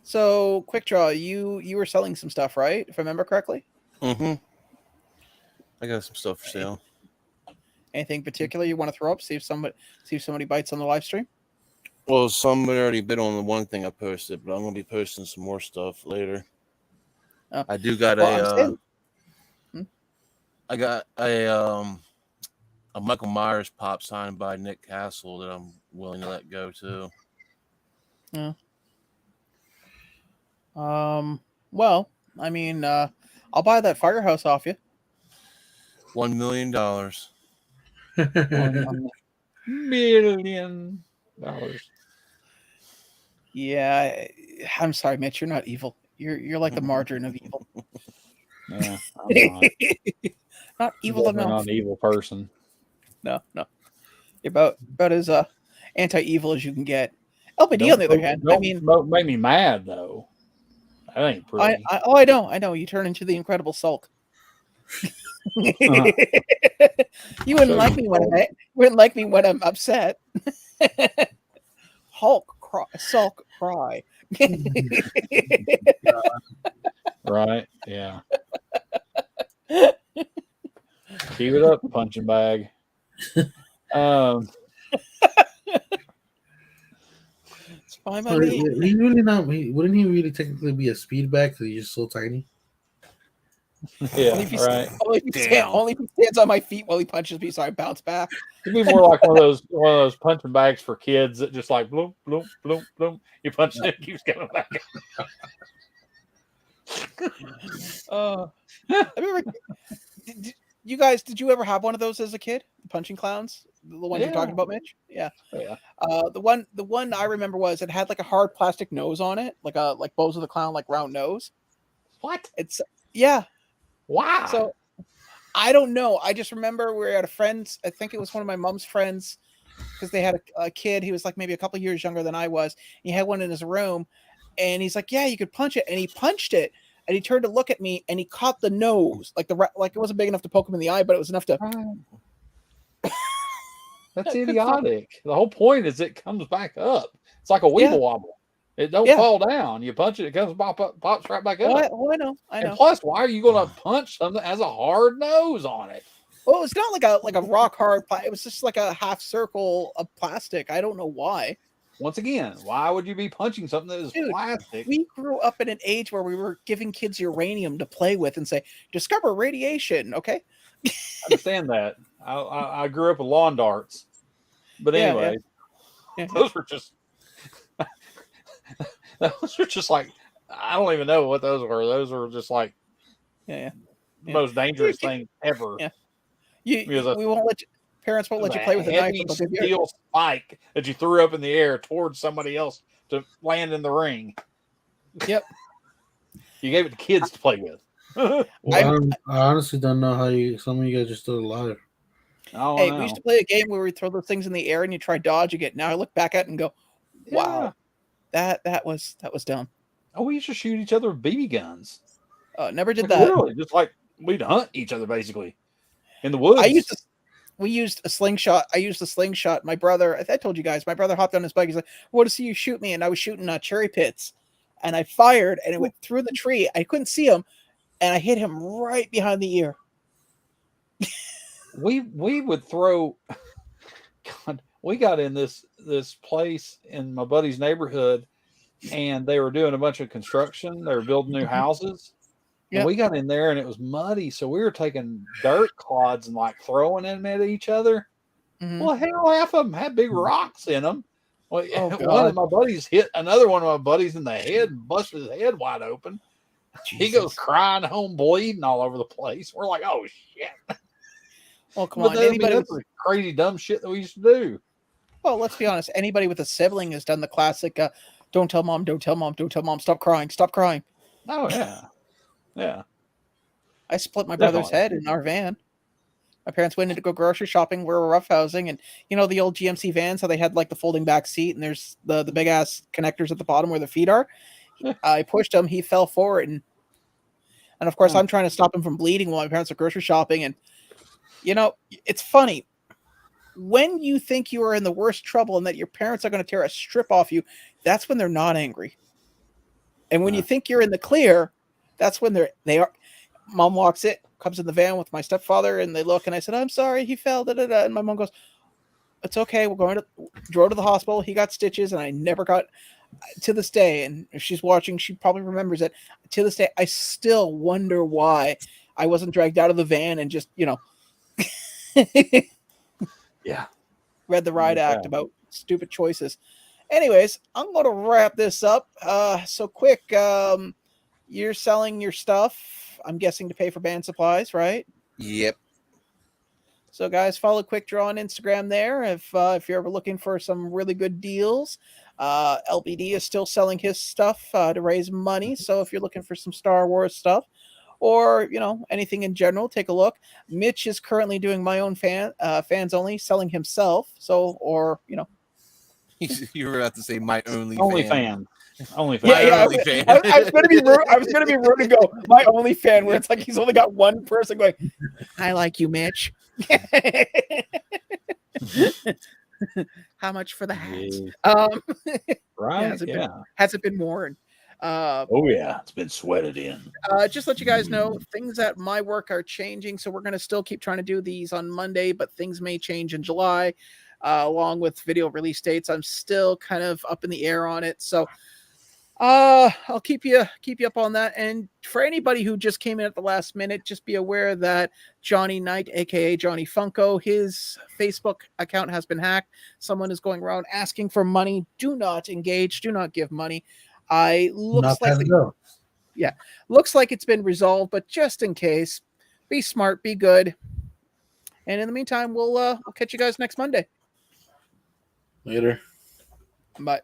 So, Quickdraw, you were selling some stuff, right? If I remember correctly. Mm-hmm. I got some stuff for sale. Anything particular you want to throw up? See if somebody bites on the live stream. Well, somebody already bid on the one thing I posted, but I'm gonna be posting some more stuff later. I do got I got a Michael Myers pop signed by Nick Castle that I'm willing to let go too. Yeah. Well, I mean, I'll buy that firehouse off you. $1 million. $1 million. Yeah, I'm sorry, Mitch. You're not evil. You're like the margarine of evil. Yeah, I'm not. Not evil I'm enough. not an evil person. No. You're about as anti-evil as you can get. LBD, on the other hand, I mean, don't make me mad though. That ain't pretty. I know. You turn into the Incredible Sulk. You wouldn't like me when I'm upset. Sulk cry. Right? Yeah. Keep it up, punching bag. It's fine by me. He really not. Wouldn't he really technically be a speed bag because he's just so tiny? Yeah, only if he, right. Only if he stands on my feet while he punches me, so I bounce back. It'd be more like one of those punching bags for kids that just like bloom, bloom, bloom, bloom. You punch it, it keeps coming back. You guys, did you ever have one of those as a kid? The punching clowns, the ones you're talking about, Mitch? Yeah. Yeah. The one I remember was it had like a hard plastic nose on it, like Bozo the Clown, like round nose. What? Yeah. Wow. So I don't know. I just remember we were at a friend's. I think it was one of my mom's friends because they had a kid. He was like maybe a couple years younger than I was. He had one in his room, and he's like, "Yeah, you could punch it." And he punched it, and he turned to look at me, and he caught the nose, like it wasn't big enough to poke him in the eye, but it was enough to. That's idiotic. The whole point is it comes back up. It's like a weeble wobble. It don't fall down. You punch it, it comes pops right back up. Oh, I know. And plus, why are you going to punch something that has a hard nose on it? Well, it's not like a rock hard. It was just like a half circle of plastic. I don't know why. Once again, why would you be punching something that is plastic? We grew up in an age where we were giving kids uranium to play with and say, "Discover radiation." Okay, I understand that. I grew up with lawn darts, but anyway, those were just. Those were just like, I don't even know what those were. Those were just like the most dangerous thing ever. Yeah. Parents won't let you play with a knife. Steel spike that you threw up in the air towards somebody else to land in the ring. Yep. You gave it to kids to play with. I honestly don't know how some of you guys are still alive. We used to play a game where we throw those things in the air and you try dodging it. Now I look back at it and go, wow. That was dumb. Oh, we used to shoot each other with BB guns. Never did that. Literally, just like we'd hunt each other basically in the woods. We used a slingshot. I used a slingshot. My brother, I told you guys, my brother hopped on his bike. He's like, "I want to see you shoot me," and I was shooting cherry pits, and I fired, and it went through the tree. I couldn't see him, and I hit him right behind the ear. We would throw. God, we got in this place in my buddy's neighborhood, and they were doing a bunch of construction. They were building new houses. Yep. And we got in there and it was muddy, so we were taking dirt clods and like throwing them at each other. Mm-hmm. Well, hell, half of them had big rocks in them. Well, one of my buddies hit another one of my buddies in the head and busted his head wide open. Jesus. He goes crying home, bleeding all over the place. We're like, "Oh shit!" Well, come on, anybody that's crazy dumb shit that we used to do. Well, let's be honest. Anybody with a sibling has done the classic, "Don't tell mom, don't tell mom, don't tell mom. Stop crying, stop crying." Oh yeah. Yeah, I split my brother's head in our van. My parents went in to go grocery shopping. We were roughhousing, and you know the old GMC vans, how they had like the folding back seat, and there's the big ass connectors at the bottom where the feet are. I pushed him. He fell forward, and of course I'm trying to stop him from bleeding while my parents are grocery shopping. And you know it's funny when you think you are in the worst trouble and that your parents are going to tear a strip off you. That's when they're not angry. And when you think you're in the clear, that's when they are. Mom comes in the van with my stepfather, and they look, and I said, "I'm sorry, he fell." Da, da, da. And my mom goes, "It's okay. We're going to drove to the hospital. He got stitches, and I never got." To this day, and if she's watching, she probably remembers it. To this day, I still wonder why I wasn't dragged out of the van and just, Yeah. read the riot act about stupid choices. Anyways, I'm going to wrap this up. So quick, you're selling your stuff, I'm guessing, to pay for band supplies, right? Yep. So guys, follow Quickdraw on Instagram there if you're ever looking for some really good deals. LBD is still selling his stuff to raise money. So if you're looking for some Star Wars stuff or, anything in general, take a look. Mitch is currently doing my own fans only, selling himself. So, or, You were about to say my only fan. Only fan. Yeah, only fan. I was going to be rude. I was going to be rude and go my only fan, where it's like he's only got one person going, "I like you, Mitch." How much for the hat? Right? Has it been worn? Oh yeah, it's been sweated in. Just let you guys know, things at my work are changing, so we're going to still keep trying to do these on Monday, but things may change in July, along with video release dates. I'm still kind of up in the air on it, so I'll keep you up on that. And for anybody who just came in at the last minute, just be aware that Johnny Knight, aka Johnny Funko, his Facebook account has been hacked. Someone is going around asking for money. Do not engage. Do not give money. Looks like it's been resolved, but just in case, be smart, be good. And in the meantime, we'll catch you guys next Monday. Later. Bye.